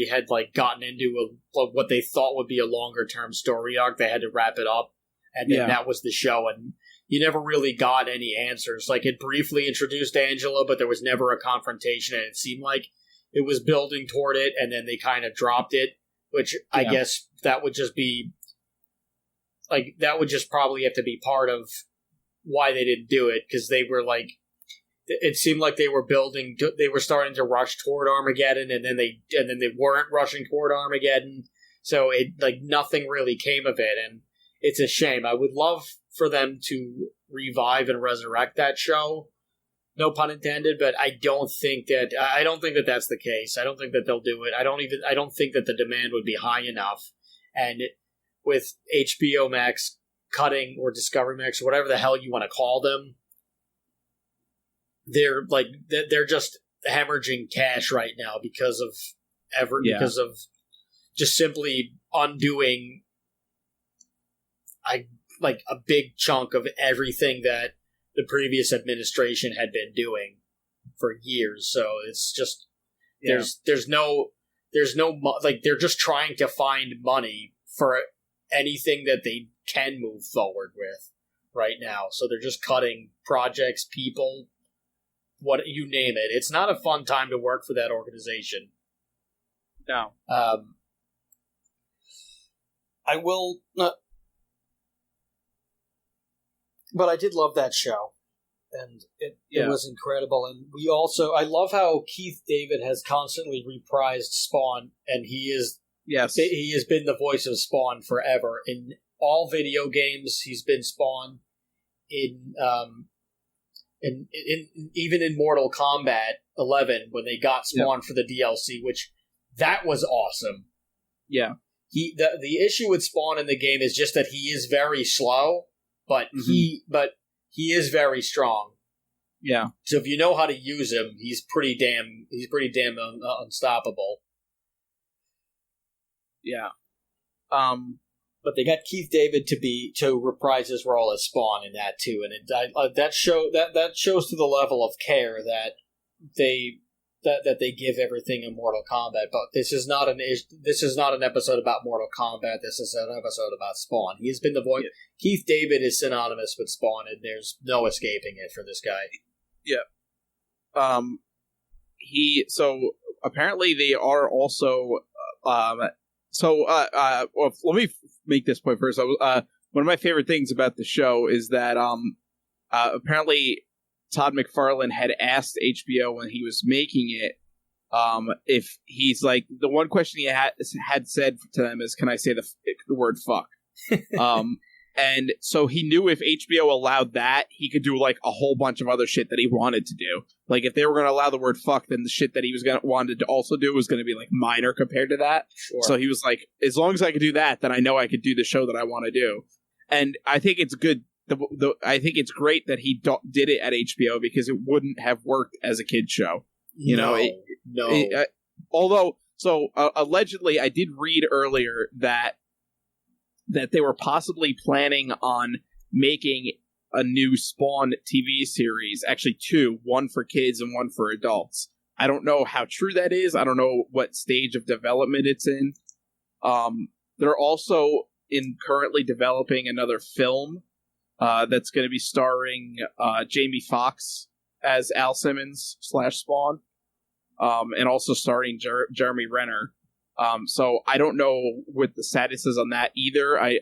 S1: had like gotten into what they thought would be a longer-term story arc. They had to wrap it up, and then that was the show. And you never really got any answers. Like, it briefly introduced Angela, but there was never a confrontation, and it seemed like it was building toward it, and then they kind of dropped it, which I guess that would just be like, that would just probably have to be part of why they didn't do it, because they were like, it seemed like they were starting to rush toward Armageddon, and then they weren't rushing toward Armageddon, so it, like, nothing really came of it, and it's a shame. I would love for them to revive and resurrect that show, no pun intended, but I don't think that that's the case. I don't think that they'll do it. I don't think that the demand would be high enough, and with HBO Max cutting, or Discovery Max, or whatever the hell you want to call them, they're just hemorrhaging cash right now because of just simply undoing a big chunk of everything that the previous administration had been doing for years. So it's just there's no they're just trying to find money for anything that they can move forward with right now. So they're just cutting projects, people, what you name it. It's not a fun time to work for that organization.
S2: No.
S1: I will not. But I did love that show. And it was incredible. And I love how Keith David has constantly reprised Spawn, and he has been the voice of Spawn forever. In all video games, he's been Spawn. Even in Mortal Kombat 11, when they got Spawn for the DLC, which that was awesome.
S2: Yeah.
S1: The issue with Spawn in the game is just that he is very slow, but he is very strong.
S2: Yeah.
S1: So if you know how to use him, he's pretty damn unstoppable.
S2: Yeah.
S1: But they got Keith David to reprise his role as Spawn in that too, and that shows to the level of care that they give everything in Mortal Kombat. But this is not an episode about Mortal Kombat. This is an episode about Spawn. He's been the voice. Yeah. Keith David is synonymous with Spawn, and there's no escaping it for this guy.
S2: Yeah. So apparently they are also. Well, let me make this point first. One of my favorite things about the show is that apparently Todd McFarlane had asked HBO when he was making it if he's like, the one question he had said to them is, "Can I say the word fuck?" And so he knew if HBO allowed that, he could do like a whole bunch of other shit that he wanted to do. Like if they were going to allow the word fuck, then the shit that he was wanted to also do was going to be like minor compared to that.
S1: Sure.
S2: So he was like, as long as I could do that, then I know I could do the show that I want to do. And I think it's good. I think it's great that he did it at HBO because it wouldn't have worked as a kid's show. Although, allegedly, I did read earlier that they were possibly planning on making a new Spawn TV series, actually two, one for kids and one for adults. I don't know how true that is. I don't know what stage of development it's in. They're also currently developing another film that's going to be starring Jamie Foxx as Al Simmons / Spawn, and also starring Jeremy Renner. So I don't know what the status is on that either. I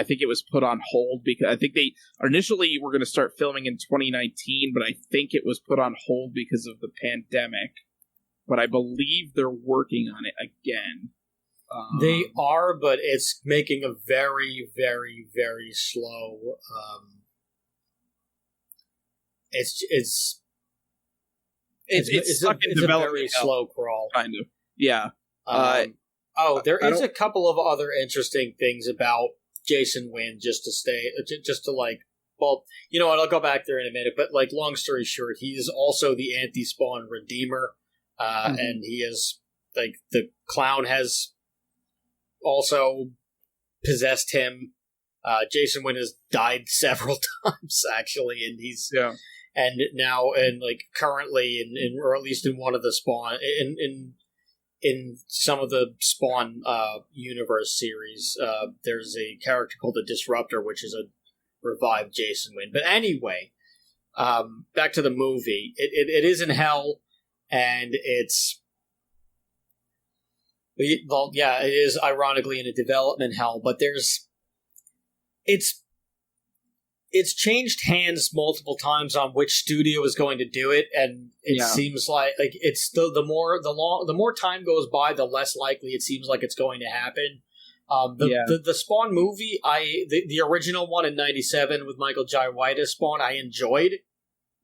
S2: think it was put on hold because I think they initially were going to start filming in 2019, but I think it was put on hold because of the pandemic. But I believe they're working on it again.
S1: They are, but it's making a very, very, very slow. It's
S2: stuck in development.
S1: A very slow crawl,
S2: kind of. Yeah.
S1: There is a couple of other interesting things about Jason Wynn, well, you know what, I'll go back there in a minute, but like, long story short, he's also the anti-Spawn redeemer, and he is, like, the clown has also possessed him. Jason Wynn has died several times, actually, and he's, and now, and like, currently, or at least in one of the Spawn, in some of the Spawn universe series, there's a character called the Disruptor, which is a revived Jason Wynn. But anyway, back to the movie. It is in hell, and it's... Well, yeah, it is ironically in a development hell, but it's changed hands multiple times on which studio is going to do it, and it seems like it's the more time goes by, the less likely it seems like it's going to happen. The Spawn movie, the original one in '97 with Michael Jai White as Spawn, I enjoyed.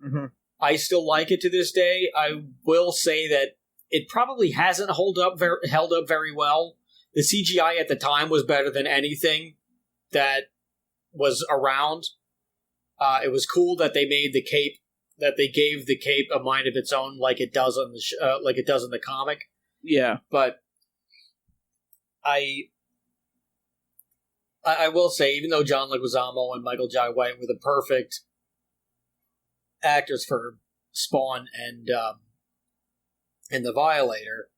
S1: Mm-hmm. I still like it to this day. I will say that it probably hasn't held up very well. The CGI at the time was better than anything that was around. It was cool that they made the cape, that they gave the cape a mind of its own, like it does on like it does in the comic.
S2: Yeah,
S1: but I will say, even though John Leguizamo and Michael Jai White were the perfect actors for Spawn and the Violator,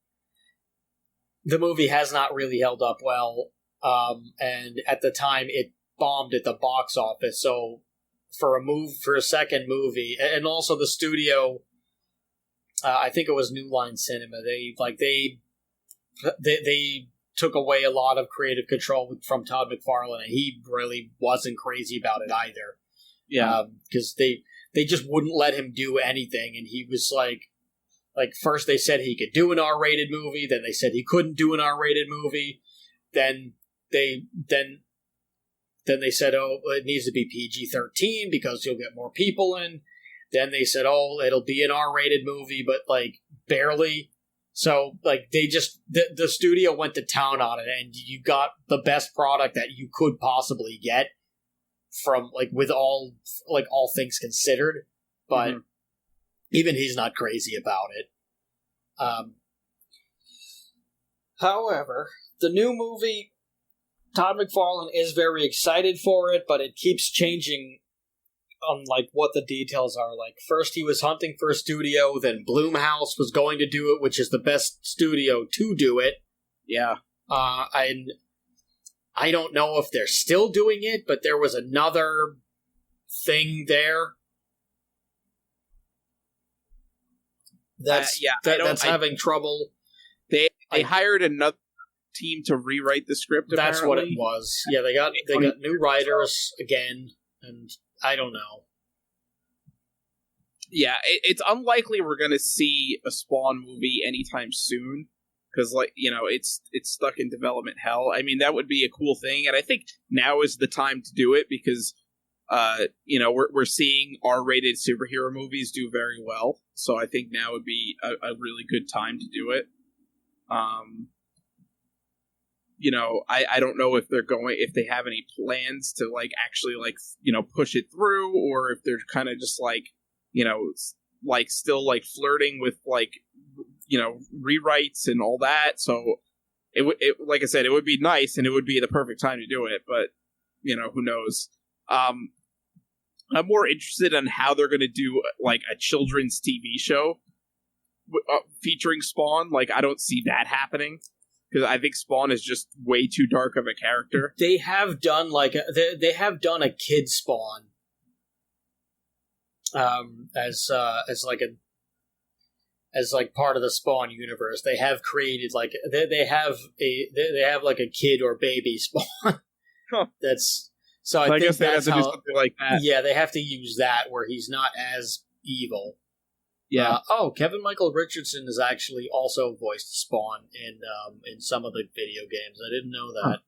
S1: the movie has not really held up well. And at the time, it bombed at the box office. So for a second movie, and also the studio I think it was New Line Cinema. They took away a lot of creative control from Todd McFarlane, and he really wasn't crazy about it either.
S2: Yeah,
S1: because they just wouldn't let him do anything, and he was like first they said he could do an R-rated movie, then they said he couldn't do an R-rated movie, then they said, oh, it needs to be PG-13 because you'll get more people in. Then they said, oh, it'll be an R-rated movie, but like barely. So like they just the studio went to town on it, and you got the best product that you could possibly get from like with all things considered. But even he's not crazy about it. However, the new movie, Todd McFarlane is very excited for it, but it keeps changing on like what the details are. Like first he was hunting for a studio, then Blumhouse was going to do it, which is the best studio to do it.
S2: Yeah.
S1: I don't know if they're still doing it, but there was another thing there that's having trouble.
S2: They hired another team to rewrite the script.
S1: That's
S2: apparently.
S1: What it was. Yeah, they got new writers again, and I don't know.
S2: Yeah, it's unlikely we're going to see a Spawn movie anytime soon, because it's stuck in development hell. I mean, that would be a cool thing, and I think now is the time to do it because we're seeing R-rated superhero movies do very well, so I think now would be a really good time to do it. I don't know if they have any plans to actually push it through, or if they're kind of just still flirting with rewrites and all that. So it like I said, it would be nice and it would be the perfect time to do it, but who knows. I'm more interested in how they're going to do a children's TV show featuring Spawn. I don't see that happening, because I think Spawn is just way too dark of a character.
S1: They have done they have done a kid Spawn, as part of the Spawn universe. They have created they have a kid or baby Spawn.
S2: Huh.
S1: That's so. I
S2: guess
S1: think
S2: they
S1: that's
S2: have to
S1: how,
S2: do something like that.
S1: Yeah, they have to use that where he's not as evil.
S2: Yeah.
S1: Kevin Michael Richardson has actually also voiced Spawn in some of the video games. I didn't know that.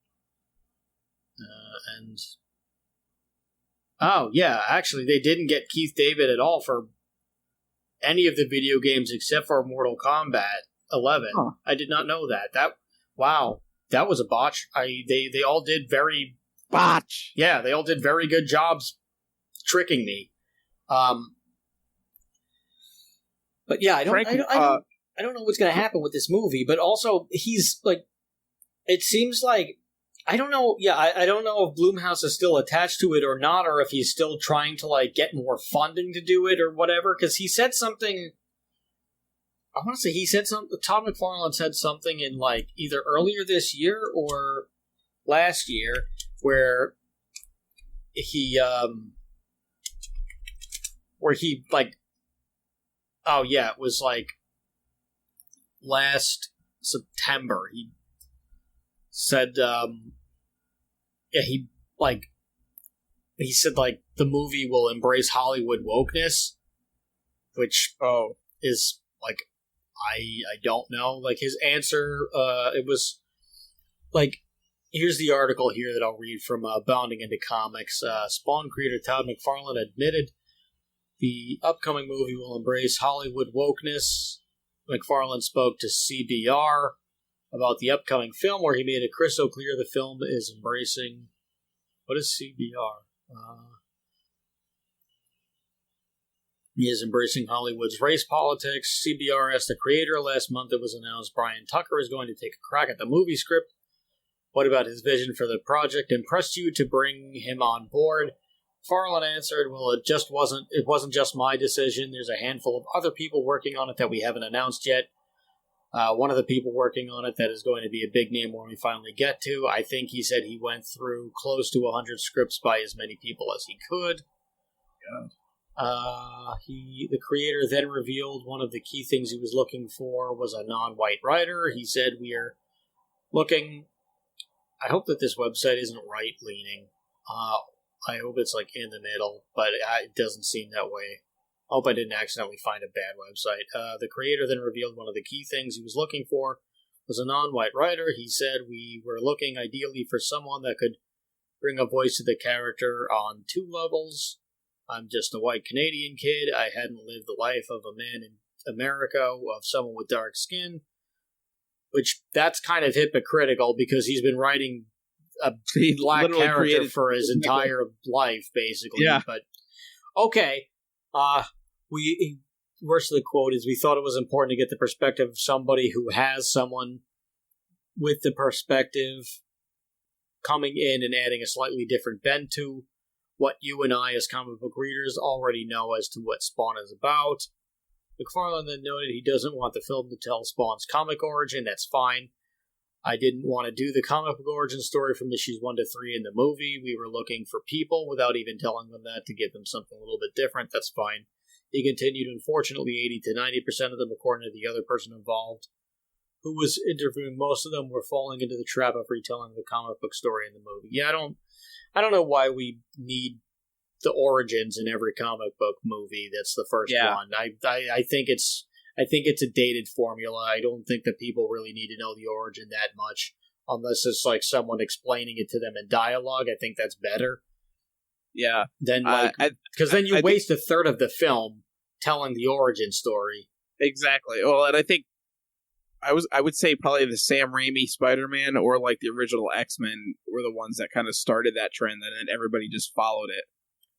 S1: Actually, they didn't get Keith David at all for any of the video games except for Mortal Kombat 11. Huh. I did not know that. That was a botch. They all did very
S2: botch.
S1: Yeah, they all did very good jobs tricking me. But yeah, I don't know what's going to happen with this movie. But also, he's it seems like I don't know. Yeah, I don't know if Blumhouse is still attached to it or not, or if he's still trying to get more funding to do it or whatever. Because he said something. I want to say he said something. Todd McFarlane said something in either earlier this year or last year where he it was last September. He said, he said the movie will embrace Hollywood wokeness, which is I don't know. His answer, it was here's the article here that I'll read from Bounding Into Comics. Spawn creator Todd McFarlane admitted the upcoming movie will embrace Hollywood wokeness. McFarlane spoke to CBR about the upcoming film, where he made it crystal clear the film is embracing... What is CBR? He is embracing Hollywood's race politics. CBR asked the creator last month. It was announced Brian Tucker is going to take a crack at the movie script. What about his vision for the project impressed you to bring him on board? Farland answered, well, it wasn't just my decision. There's a handful of other people working on it that we haven't announced yet. One of the people working on it that is going to be a big name when we finally get to. I think he said he went through close to 100 scripts by as many people as he could. The creator then revealed one of the key things he was looking for was a non-white writer. He said, "We are looking." I hope that this website isn't right-leaning. I hope it's like in the middle, but it doesn't seem that way. I hope I didn't accidentally find a bad website. The creator then revealed one of the key things he was looking for was a non-white writer. He said, "We were looking ideally for someone that could bring a voice to the character on two levels. I'm just a white Canadian kid. I hadn't lived the life of a man in America, of someone with dark skin." Which, that's kind of hypocritical because he's been writing a black character for his entire life, basically.
S2: Yeah.
S1: But, okay. Worst of the quote is, "We thought it was important to get the perspective of somebody who has someone with the perspective coming in and adding a slightly different bent to what you and I as comic book readers already know as to what Spawn is about." McFarlane then noted he doesn't want the film to tell Spawn's comic origin. That's fine. "I didn't want to do the comic book origin story from issues 1 to 3 in the movie. We were looking for people without even telling them that to give them something a little bit different. That's fine." He continued, "Unfortunately, 80 to 90% of them, according to the other person involved, who was interviewing most of them, were falling into the trap of retelling the comic book story in the movie." Yeah, I don't know why we need the origins in every comic book movie. That's the first one. I think it's a dated formula. I don't think that people really need to know the origin that much unless it's like someone explaining it to them in dialogue. I think that's better.
S2: Yeah.
S1: Then because then you waste a third of the film telling the origin story.
S2: Exactly. Well, and I think I would say probably the Sam Raimi Spider-Man or like the original X-Men were the ones that kind of started that trend, and then everybody just followed it.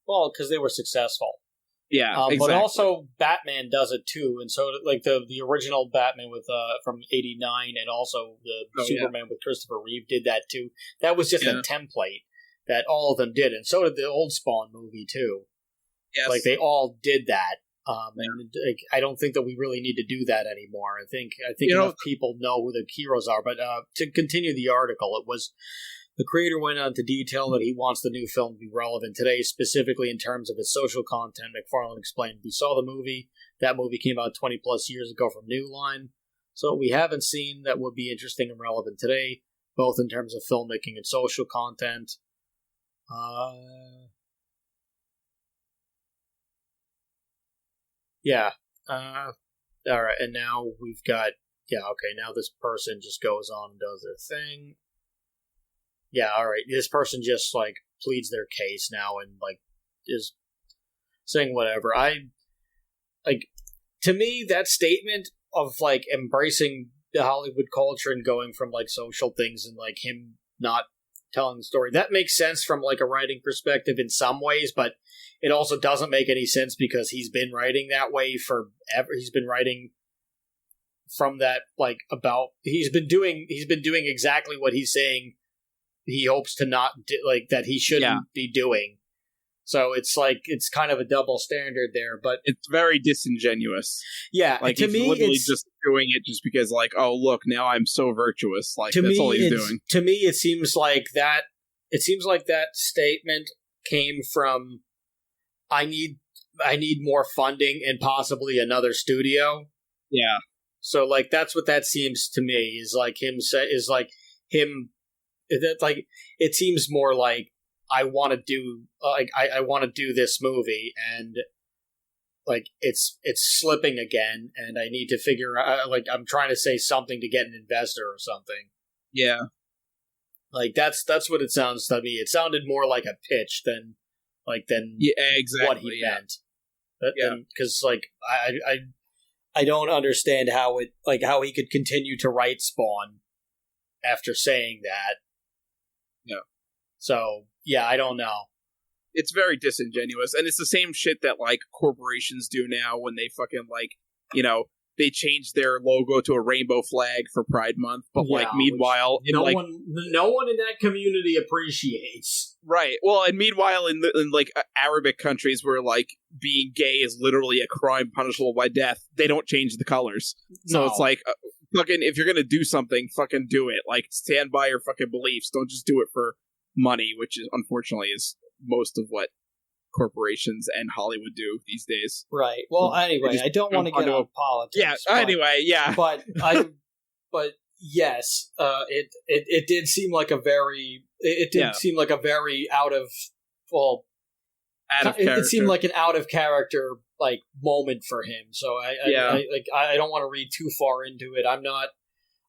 S1: Well, because they were successful.
S2: Yeah, exactly.
S1: But also Batman does it too, and so like the original Batman with from '89, and also the Superman with Christopher Reeve did that too. That was just a template that all of them did, and so did the old Spawn movie too.
S2: Yes.
S1: Like they all did that. And like, I don't think that we really need to do that anymore. I think enough people know who the heroes are. But to continue the article, it was the creator went on to detail that he wants the new film to be relevant today, specifically in terms of its social content. McFarlane explained, "We saw the movie. That movie came out 20 plus years ago from New Line. So what we haven't seen that would be interesting and relevant today, both in terms of filmmaking and social content." Yeah. All right, and now we've got... Yeah, okay, now this person just goes on and does their thing. Yeah, all right, this person just, like, pleads their case now and, like, is saying whatever. To me, that statement of, like, embracing the Hollywood culture and going from, like, social things and, like, him not telling the story, that makes sense from, like, a writing perspective in some ways, but it also doesn't make any sense because he's been writing that way forever. He's been writing from that, like, about... He's been doing exactly what he's saying he hopes to not do, like, that he shouldn't be doing. So it's like, it's kind of a double standard there, but... It's
S2: very disingenuous.
S1: Yeah,
S2: like,
S1: to
S2: he's
S1: me,
S2: literally just doing it just because, like, oh, look, now I'm so virtuous. Like, that's all he's doing.
S1: To me, it seems like that statement came from, I need more funding and possibly another studio.
S2: Yeah.
S1: So, like, that's what that seems to me, is like him, it seems more like, I want to do this movie, and like it's slipping again, and I need to figure out, like, I'm trying to say something to get an investor or something.
S2: Yeah,
S1: like that's what it sounds to me. It sounded more like a pitch than
S2: exactly
S1: what he meant. Because like I don't understand how he could continue to write Spawn after saying that.
S2: Yeah.
S1: So, yeah, I don't know.
S2: It's very disingenuous, and it's the same shit that, like, corporations do now when they fucking, like, you know, they change their logo to a rainbow flag for Pride Month, but, like, meanwhile...
S1: No one in that community appreciates.
S2: Right. Well, and meanwhile, in like, Arabic countries where, like, being gay is literally a crime punishable by death, they don't change the colors. So it's like... fucking, if you're gonna do something, fucking do it. Like, stand by your fucking beliefs. Don't just do it for money, which is, unfortunately, is most of what
S3: corporations and Hollywood do these days.
S1: Right. Well, anyway, I don't want to get on politics.
S3: Yeah. Anyway, yeah.
S1: But yes, it did seem like a very seem like a very out of it seemed like an out of character like moment for him. So I don't want to read too far into it.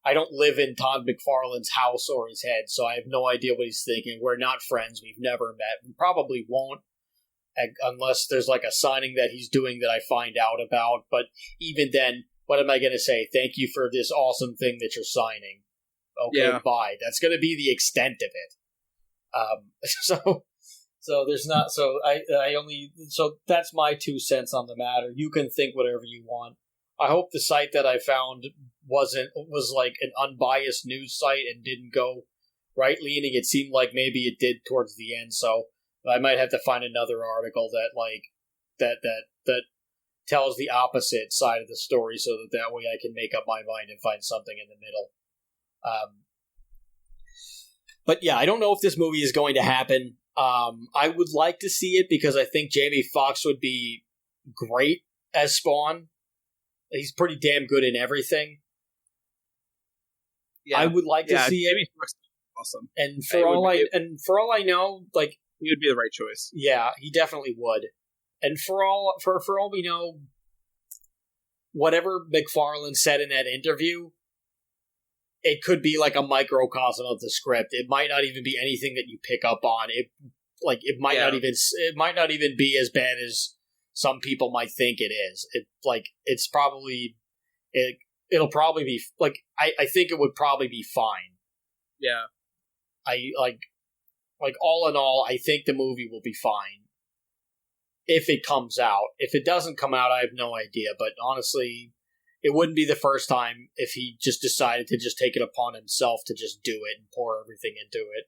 S1: I don't live in Todd McFarlane's house or his head, so I have no idea what he's thinking. We're not friends. We've never met. We probably won't, unless there's like a signing that he's doing that I find out about. But even then, what am I going to say? Thank you for this awesome thing that you're signing. Okay, bye. That's going to be the extent of it. So there's not. So So that's my 2 cents on the matter. You can think whatever you want. I hope the site that I found was like an unbiased news site and didn't go right leaning. It seemed like maybe it did towards the end. So I might have to find another article that tells the opposite side of the story, so that way I can make up my mind and find something in the middle. But yeah, I don't know if this movie is going to happen. I would like to see it because I think Jamie Foxx would be great as Spawn. He's pretty damn good in everything. Yeah. I would like to see it.
S3: Awesome.
S1: And for all I know, like,
S3: he would be the right choice.
S1: Yeah, he definitely would. And for all we know, whatever McFarlane said in that interview, it could be like a microcosm of the script. It might not even be anything that you pick up on. It might not even be as bad as some people might think it is. It'll probably be like, I think it would probably be fine.
S3: Yeah.
S1: I all in all, I think the movie will be fine if it comes out. If it doesn't come out, I have no idea. But honestly, it wouldn't be the first time if he just decided to just take it upon himself to just do it and pour everything into it.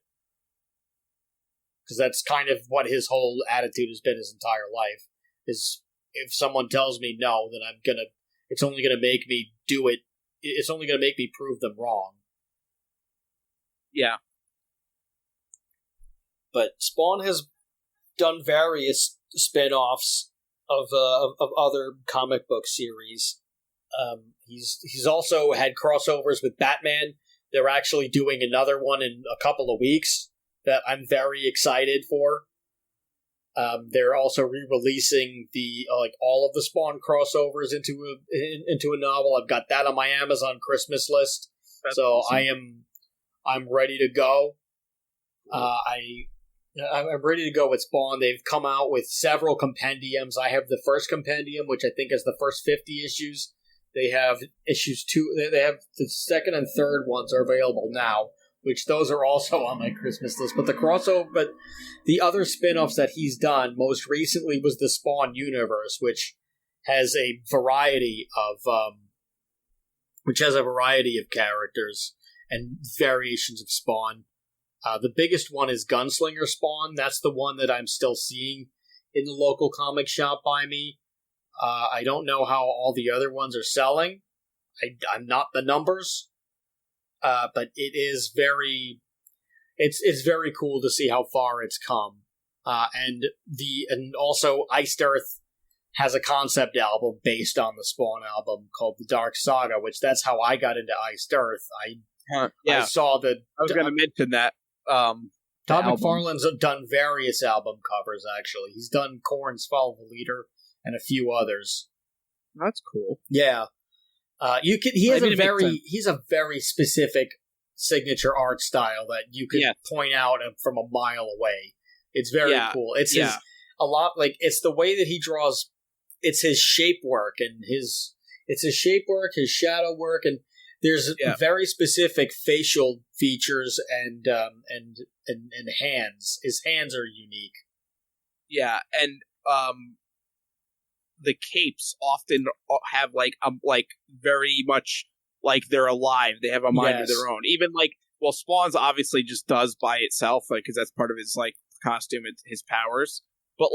S1: Because that's kind of what his whole attitude has been his entire life. Is if someone tells me no, then it's only gonna make me do it. It's only gonna make me prove them wrong.
S3: Yeah.
S1: But Spawn has done various spin-offs of other comic book series. He's also had crossovers with Batman. They're actually doing another one in a couple of weeks that I'm very excited for. They're also re-releasing all of the Spawn crossovers into a novel. I've got that on my Amazon Christmas list. That's awesome. I'm ready to go. I'm ready to go with Spawn. They've come out with several compendiums. I have the first compendium, which I think is the first 50 issues. They have issues 2. They have the second and third ones are available now, which those are also on my Christmas list. But the other spin-offs that he's done most recently was the Spawn universe, which has a variety of characters and variations of Spawn. The biggest one is Gunslinger Spawn. That's the one that I'm still seeing in the local comic shop by me. I don't know how all the other ones are selling. I'm not the numbers. But it is it's very cool to see how far it's come. And also Iced Earth has a concept album based on the Spawn album called The Dark Saga, which that's how I got into Iced Earth. I saw I
S3: was going to mention that.
S1: Todd McFarlane's done various album covers, actually. He's done Korn's Follow the Leader and a few others.
S3: That's cool.
S1: Yeah. He's a very specific signature art style that you can point out from a mile away. It's very cool. It's it's the way that he draws. It's his shape work and his shadow work, and there's very specific facial features and hands. His hands are unique.
S3: Yeah, and the capes often have very much like they're alive. They have a mind of their own. Even Spawn's obviously just does by itself, because that's part of his costume and his powers. But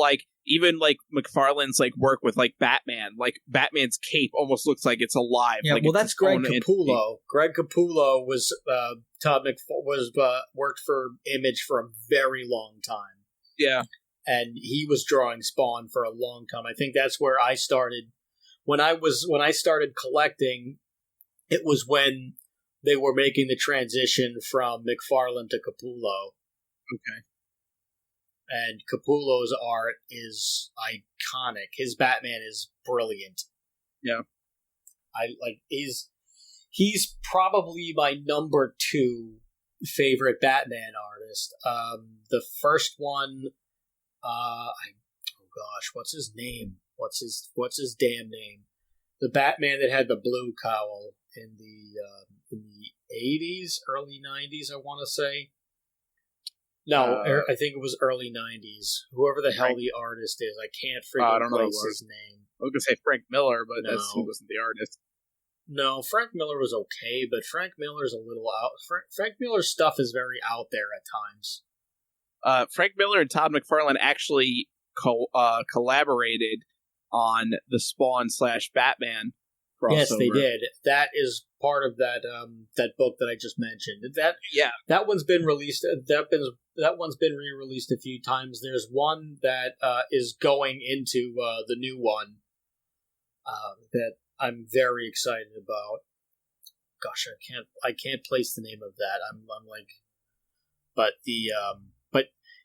S3: even McFarlane's work with Batman, Batman's cape almost looks like it's alive.
S1: Yeah, well, that's Greg Capullo. Greg Capullo was worked for Image for a very long time.
S3: Yeah.
S1: and he was drawing Spawn for a long time. I think that's where I started. When I started collecting, it was when they were making the transition from McFarlane to Capullo.
S3: Okay.
S1: And Capullo's art is iconic. His Batman is brilliant.
S3: Yeah.
S1: He's probably my number 2 favorite Batman artist. The first one, what's his name? What's his damn name? The Batman that had the blue cowl in the 80s, early 90s, I want to say. No, I think it was early 90s. Whoever the hell the artist is, I can't freaking place his name.
S3: I was going to say Frank Miller, but he wasn't the artist.
S1: No, Frank Miller was okay, but Frank Miller's a little out. Frank Miller's stuff is very out there at times.
S3: Frank Miller and Todd McFarlane actually collaborated on the Spawn / Batman crossover.
S1: Yes, they did. That is part of that book that I just mentioned. That one's been released. That one's been re-released a few times. There's one that is going into the new one that I'm very excited about. Gosh, I can't place the name of that. I'm like, but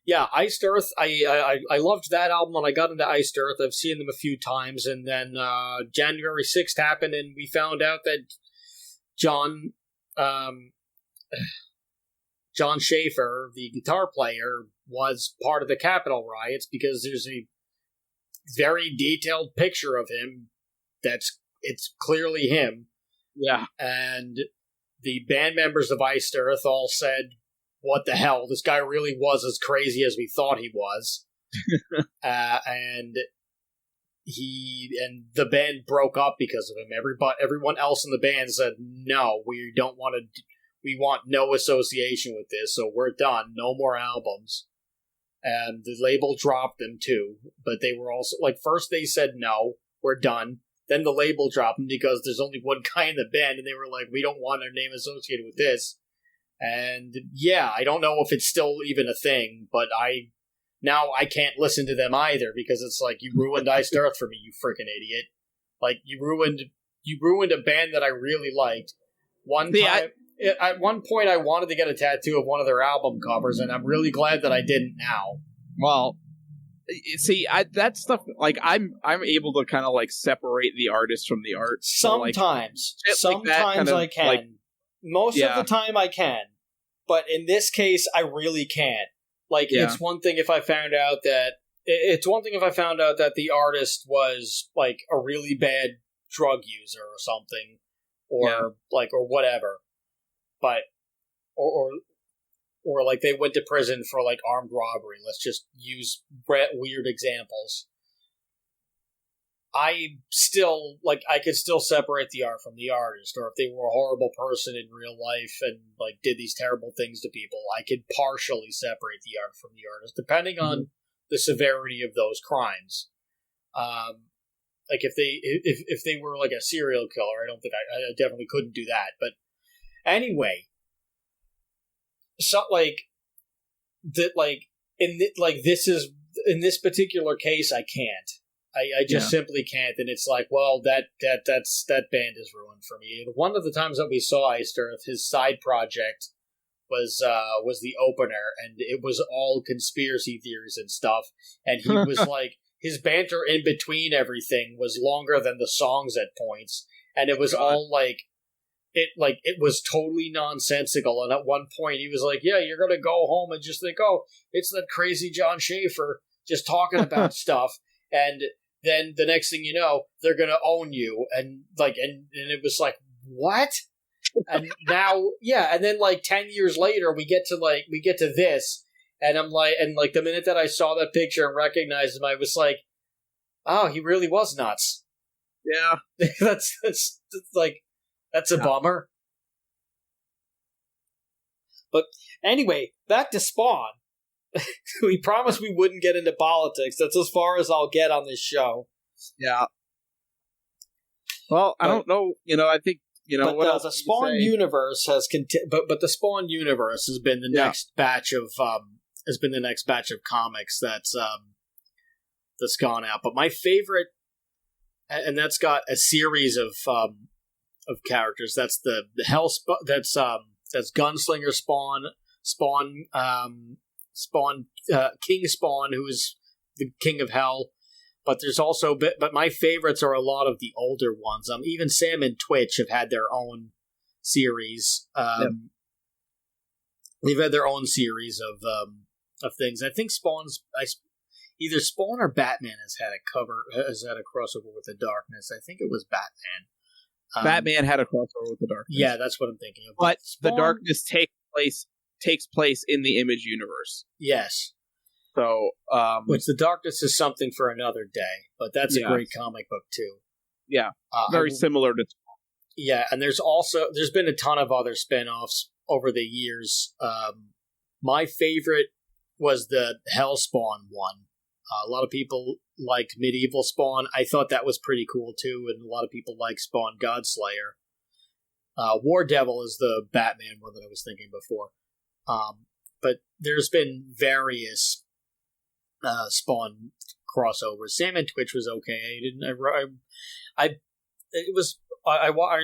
S1: yeah, Iced Earth. I loved that album when I got into Iced Earth. I've seen them a few times, and then January 6th happened, and we found out that John Schaefer, the guitar player, was part of the Capitol riots because there's a very detailed picture of him. It's clearly him.
S3: Yeah,
S1: and the band members of Iced Earth all said, what the hell? This guy really was as crazy as we thought he was. And the band broke up because of him. Everyone else in the band said, no, we don't want to, we want no association with this, so we're done. No more albums. And the label dropped them too. But they were also, first they said, no, we're done. Then the label dropped them because there's only one guy in the band, and they were like, we don't want our name associated with this. And yeah, I don't know if it's still even a thing, but I can't listen to them either because it's like, you ruined Iced Earth for me, you freaking idiot. Like, you ruined a band that I really liked. At one point I wanted to get a tattoo of one of their album covers, and I'm really glad that I didn't now.
S3: Well, see, that stuff, I'm able to kind of separate the artist from the art.
S1: Sometimes I can. Most of the time I can, but in this case I really can't. It's one thing if I found out that the artist was a really bad drug user or something, or whatever, but or they went to prison for armed robbery. Let's just use weird examples. I could still separate the art from the artist, or if they were a horrible person in real life and did these terrible things to people, I could partially separate the art from the artist, depending on the severity of those crimes. If they were a serial killer, I definitely couldn't do that. But anyway, so in this particular case, I can't. I just simply can't, and it's that band is ruined for me. One of the times that we saw Iced Earth, his side project was the opener, and it was all conspiracy theories and stuff, and he was his banter in between everything was longer than the songs at points, and it was all it was totally nonsensical, and at one point he was like, yeah, you're gonna go home and just think, oh, it's that crazy John Schaefer just talking about stuff, and then the next thing you know, they're gonna own you, and it was what? And now, and then 10 years later, we get to this, and I'm the minute that I saw that picture and recognized him, I was like, oh, he really was nuts.
S3: Yeah,
S1: that's a bummer. But anyway, back to Spawn. We promised we wouldn't get into politics. That's as far as I'll get on this show.
S3: Yeah. Well, I don't know. I think what else.
S1: The Spawn universe has but the Spawn universe has been the next batch of has been the next batch of comics that's gone out. But my favorite, and that's got a series of characters. That's the Hell. That's Gunslinger Spawn, King Spawn, who is the King of Hell. But there's also, but my favorites are a lot of the older ones. Even Sam and Twitch have had their own series. They've had their own series of things. I think either Spawn or Batman has had a crossover with the Darkness. I think it was Batman.
S2: Batman had a crossover with the Darkness.
S1: Yeah, that's what I'm thinking of.
S2: But Spawn, the Darkness takes place in the Image universe.
S1: Yes.
S2: So,
S1: which the Darkness is something for another day, but that's a great comic book too.
S2: Yeah, very similar to.
S1: Yeah, and there's been a ton of other spin-offs over the years. My favorite was the Hellspawn one. A lot of people liked Medieval Spawn. I thought that was pretty cool too, and a lot of people like Spawn Godslayer. War Devil is the Batman one that I was thinking before. But there's been various Spawn crossovers. Sam and Twitch was okay. I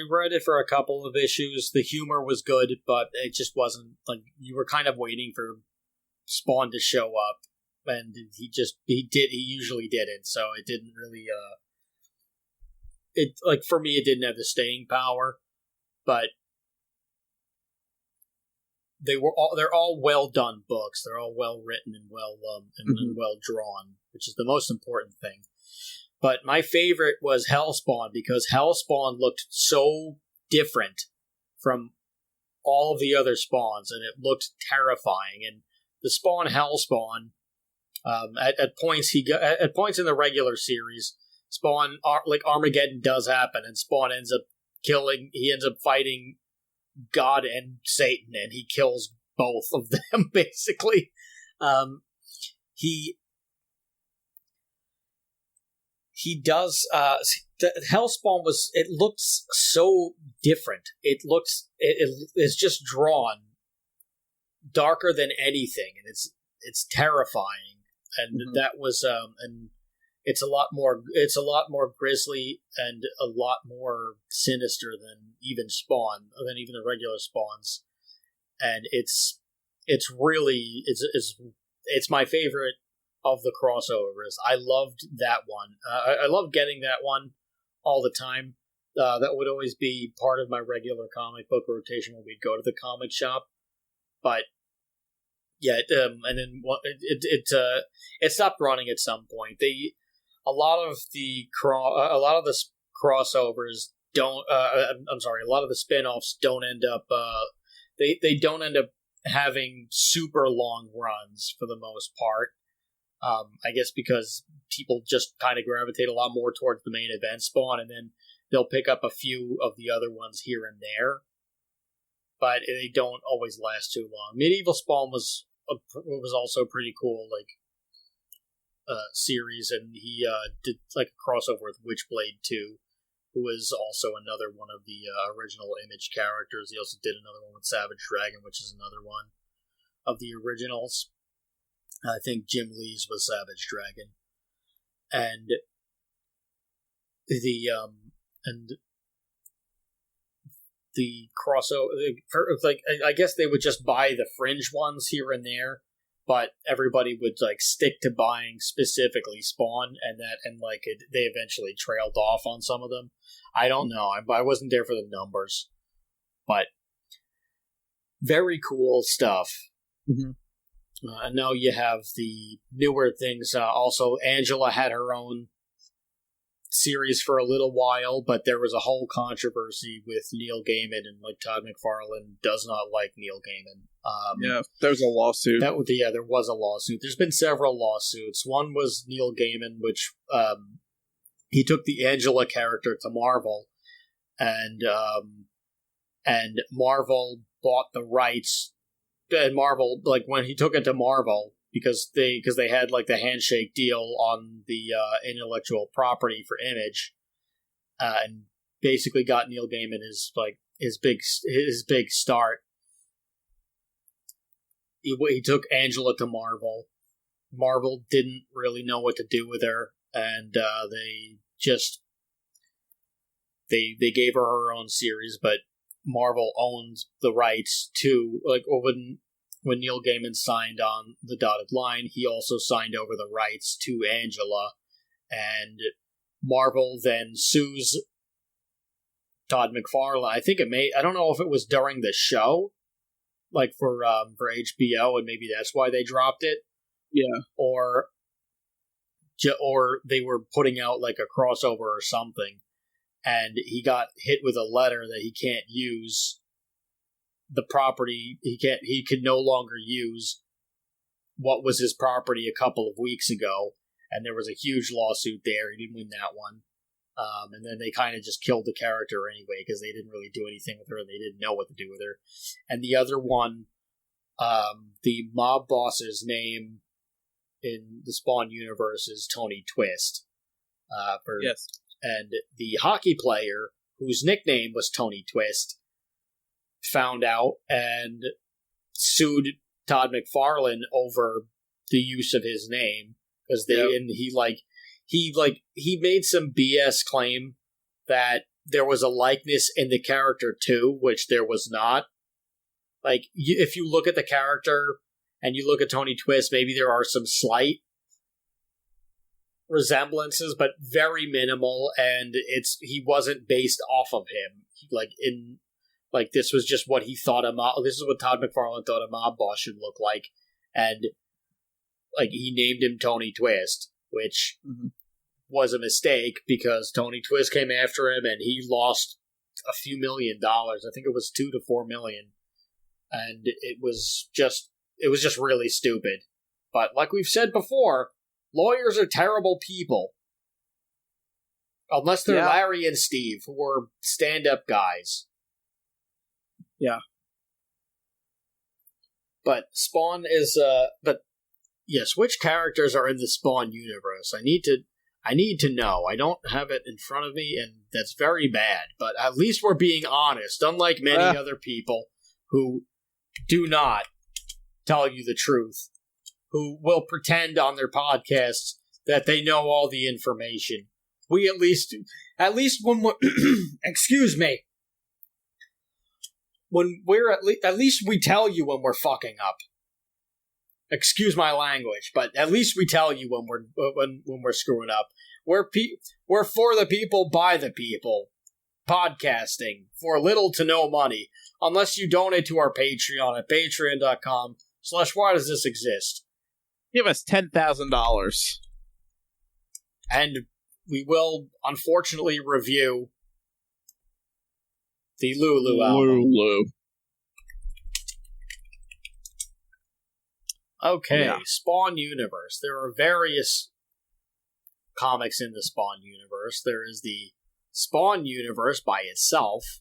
S1: read it for a couple of issues. The humor was good, but it just wasn't like you were kind of waiting for Spawn to show up, and he usually didn't. So it didn't really for me it didn't have the staying power, but they're all well done books. They're all well written and well and well drawn, which is the most important thing. But my favorite was Hellspawn because Hellspawn looked so different from all of the other spawns, and it looked terrifying. And the Spawn Hellspawn, at points in the regular series, Spawn Armageddon does happen, and Spawn ends up fighting God and Satan, and he kills both of them basically. He does. The Hellspawn it looks so different. It's just drawn darker than anything, and it's terrifying. And that was and it's a lot more grisly and a lot more sinister than even the regular Spawns. And it's my favorite of the crossovers. I loved that one. I love getting that one all the time. That would always be part of my regular comic book rotation when we'd go to the comic shop. But yeah, and then it stopped running at some point. A lot of the crossovers don't. I'm sorry. A lot of the spin-offs don't end up. They don't end up having super long runs for the most part. I guess because people just kind of gravitate a lot more towards the main event Spawn, and then they'll pick up a few of the other ones here and there, but they don't always last too long. Medieval Spawn was also pretty cool, series, and he did like a crossover with Witchblade 2, who was also another one of the original Image characters. He also did another one with Savage Dragon, which is another one of the originals. I think Jim Lee's was Savage Dragon, and the crossover. I guess they would just buy the fringe ones here and there, but everybody would stick to buying specifically Spawn, and they eventually trailed off on some of them. I don't know. I wasn't there for the numbers, but very cool stuff. Mm-hmm. And now you have the newer things. Also, Angela had her own series for a little while, but there was a whole controversy with Neil Gaiman, and Todd McFarlane does not like Neil Gaiman.
S2: There was a lawsuit.
S1: There was a lawsuit. There's been several lawsuits. One was Neil Gaiman, which he took the Angela character to Marvel, and Marvel bought the rights. And Marvel, when he took it to Marvel, because they had the handshake deal on the intellectual property for Image, and basically got Neil Gaiman his big start. he took Angela to Marvel. Marvel didn't really know what to do with her, and they gave her own series, but Marvel owns the rights to, like, when Neil Gaiman signed on the dotted line, he also signed over the rights to Angela, and Marvel then sues Todd McFarlane. I don't know if it was during the show, like for HBO, and maybe that's why they dropped it.
S2: Yeah.
S1: Or they were putting out like a crossover or something, and he got hit with a letter that he can't use the property. He could no longer use what was his property a couple of weeks ago, and there was a huge lawsuit there. He didn't win that one. And then they kind of just killed the character anyway, because they didn't really do anything with her, and they didn't know what to do with her. And the other one, the mob boss's name in the Spawn universe is Tony Twist.
S2: Yes.
S1: And the hockey player, whose nickname was Tony Twist, found out and sued Todd McFarlane over the use of his name, because he made some BS claim that there was a likeness in the character too, which there was not. Like, if you look at the character and you look at Tony Twist, maybe there are some slight resemblances, but very minimal, and he wasn't based off of him. This was just what he thought this is what Todd McFarlane thought a mob boss should look like, and like he named him Tony Twist, which was a mistake, because Tony Twist came after him and he lost a few $1 million. I think it was $2 to $4 million, and it was just really stupid. But like we've said before, lawyers are terrible people, unless they're Larry and Steve, who are stand-up guys.
S2: Yeah.
S1: But Spawn is but yes, which characters are in the Spawn universe? I need to know. I don't have it in front of me, and that's very bad. But at least we're being honest, unlike many other people who do not tell you the truth, who will pretend on their podcasts that they know all the information. We at least when we're excuse me. When we're at least we tell you when we're fucking up. Excuse my language, but at least we tell you when we're screwing up. We're for the people, by the people. Podcasting for little to no money, unless you donate to our Patreon at patreon.com/whydoesthisexist.
S2: Give us $10,000.
S1: And we will, unfortunately, review the Lulu album.
S2: Lulu.
S1: Okay, yeah. Spawn universe. There are various comics in the Spawn universe. There is the Spawn universe by itself.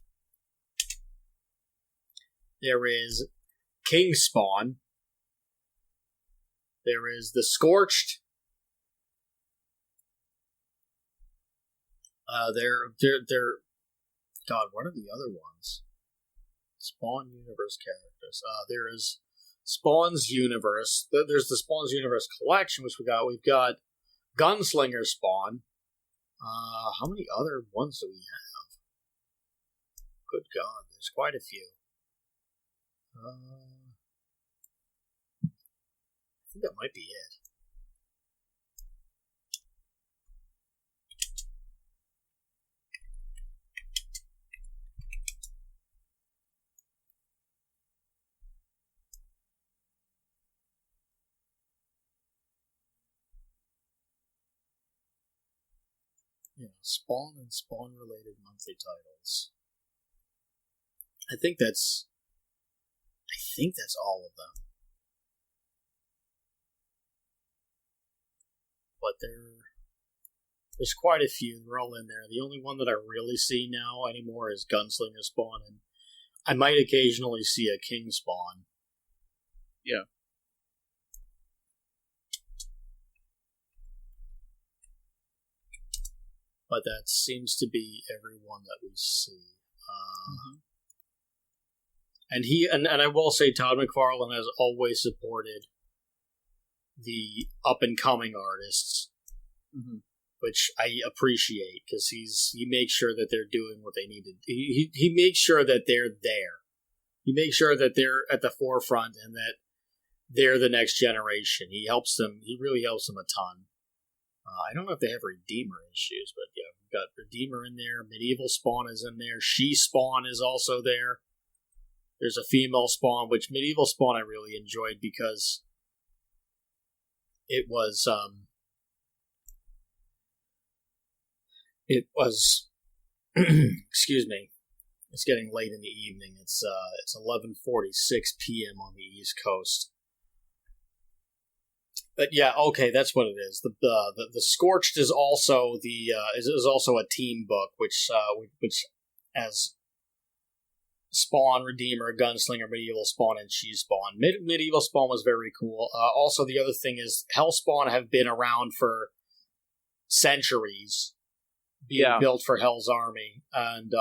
S1: There is King Spawn. There is the Scorched. God, what are the other ones? Spawn universe characters. There is Spawn's universe. There's the Spawn's universe collection, which we've got Gunslinger Spawn. How many other ones do we have? Good God, there's quite a few. I think that might be it. Yeah, Spawn and Spawn-related monthly titles. I think that's all of them. But there's quite a few. They're all in there. The only one that I really see now anymore is Gunslinger Spawn, and I might occasionally see a King Spawn.
S2: Yeah.
S1: But that seems to be every one that we see. And I will say Todd McFarlane has always supported the up-and-coming artists, which I appreciate, because he makes sure that they're doing what they need to do. He makes sure that they're there. He makes sure that they're at the forefront and that they're the next generation. He helps them. He really helps them a ton. I don't know if they have Redeemer issues, but yeah, we've got Redeemer in there. Medieval Spawn is in there. She Spawn is also there. There's a female Spawn, which Medieval Spawn I really enjoyed because it was excuse me. It's getting late in the evening. It's 11:46 p.m. on the East Coast. But yeah, okay, that's what it is. The Scorched is also is also a team book, which has Spawn, Redeemer, Gunslinger, Medieval Spawn, and She Spawn. Medieval Spawn was very cool. Also, the other thing is Hellspawn have been around for centuries, being built for Hell's Army, and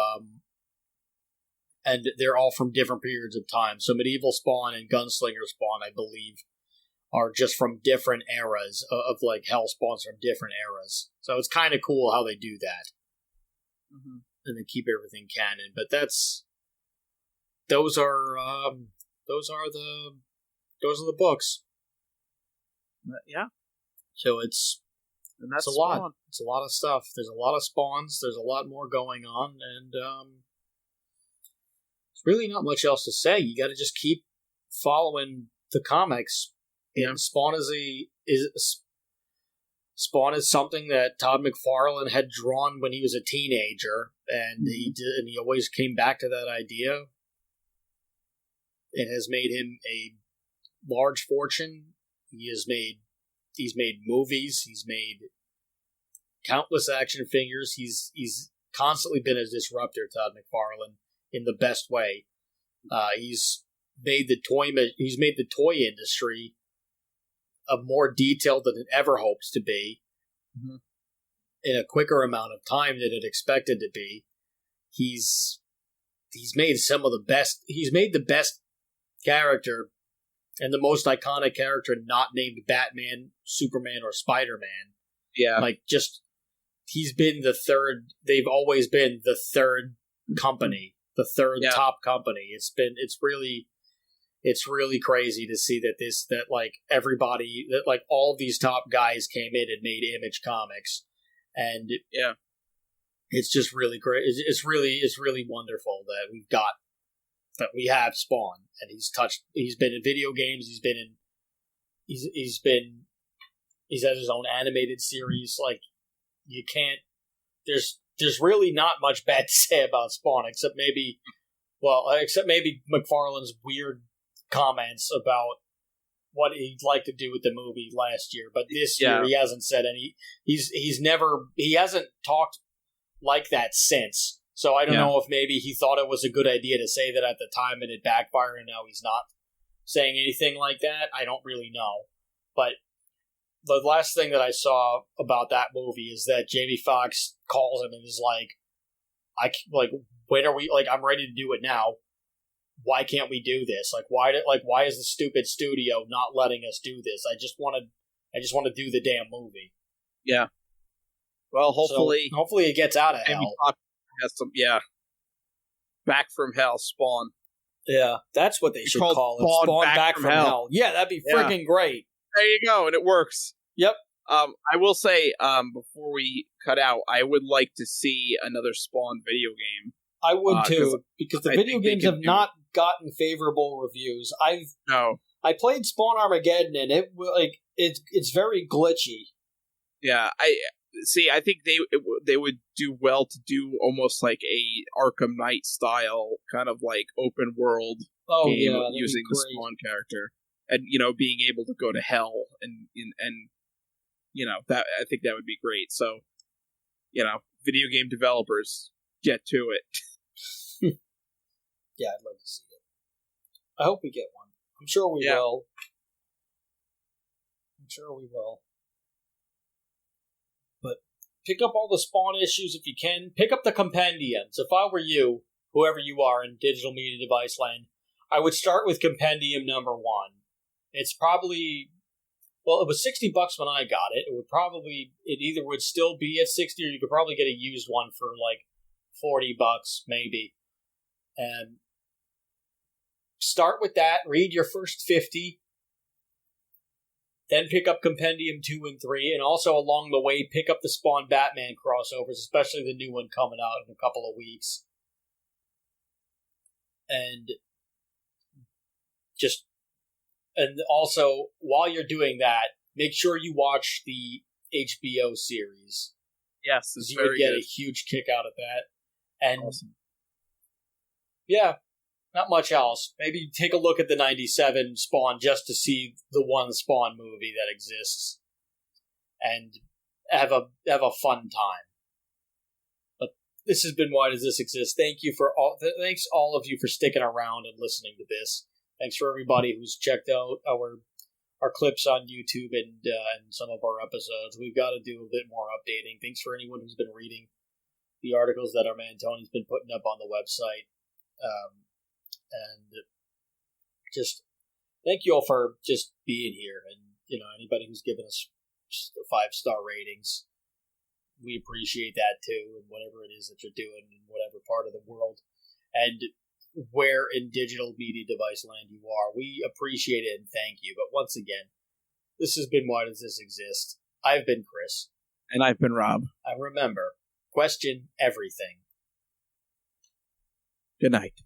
S1: they're all from different periods of time. So Medieval Spawn and Gunslinger Spawn, I believe, are just from different eras of like Hell Spawns from different eras. So it's kind of cool how they do that, and they keep everything canon. But those are the books.
S2: Yeah.
S1: So it's a lot. It's a lot of stuff. There's a lot of spawns. There's a lot more going on, and there's really not much else to say. You got to just keep following the comics. And Spawn Spawn is something that Todd McFarlane had drawn when he was a teenager, and he always came back to that idea. It has made him a large fortune. He's made movies. He's made countless action figures. He's constantly been a disruptor, Todd McFarlane, in the best way. He's made the toy industry more detailed than it ever hopes to be, in a quicker amount of time than it expected to be. He's made some of the best. He's made the best character and the most iconic character not named Batman, Superman, or Spider-Man.
S2: Yeah,
S1: he's been the third. They've always been the third company, the third top company. It's really crazy to see that all these top guys came in and made Image Comics, and it's just really great. It's really wonderful that we have Spawn, and he's been in video games. He's had his own animated series. Like, you can't. There's really not much bad to say about Spawn, except maybe McFarlane's weird comments about what he'd like to do with the movie last year, but this year he hasn't said any. He hasn't talked like that since. So I don't know if maybe he thought it was a good idea to say that at the time and it backfired, and now he's not saying anything like that. I don't really know, but the last thing that I saw about that movie is that Jamie Foxx calls him and is when are we? I'm ready to do it now. Why can't we do this? Why is the stupid studio not letting us do this? I just want to do the damn movie.
S2: Yeah. Well, hopefully
S1: it gets out of hell.
S2: Has some, Back from Hell, Spawn.
S1: Yeah, that's what they should call it. Spawn Back from hell. Yeah, that'd be freaking great.
S2: There you go, and it works.
S1: Yep.
S2: I will say, before we cut out, I would like to see another Spawn video game.
S1: I would too, because the video games have not gotten favorable reviews. I played Spawn Armageddon, and it's very glitchy.
S2: Yeah, I think they would do well to do almost like a Arkham Knight style kind of like open world game using the Spawn character, and being able to go to hell and that I think that would be great. So video game developers, get to it.
S1: Yeah, I'd love to see it. I hope we get one. I'm sure we will. But pick up all the Spawn issues if you can. Pick up the compendiums. If I were you, whoever you are in digital media device land, I would start with Compendium number 1. It's probably, well, it was $60 when I got it. It either would still be at 60, or you could probably get a used one for like $40, maybe. And start with that. Read your first 50. Then pick up Compendium 2 and 3, and also along the way, pick up the Spawn Batman crossovers, especially the new one coming out in a couple of weeks. And also, while you're doing that, make sure you watch the HBO series.
S3: Yes, it's
S1: you
S3: very
S1: would get
S3: good.
S1: a huge kick out of that. And
S3: awesome.
S1: Yeah, not much else. Maybe take a look at the 97 Spawn just to see the one Spawn movie that exists, and have a fun time. But this has been Why Does This Exist? Thanks all of you for sticking around and listening to this. Thanks for everybody who's checked out our clips on YouTube and some of our episodes. We've got to do a bit more updating. Thanks for anyone who's been reading the articles that our man Tony's been putting up on the website. And just thank you all for just being here, and anybody who's given us 5-star ratings, we appreciate that too, and whatever it is that you're doing in whatever part of the world and where in digital media device land you are, we appreciate it and thank you. But once again, this has been Why Does This Exist? I've been Chris,
S2: and I've been Rob.
S1: And remember, question everything.
S2: Good night.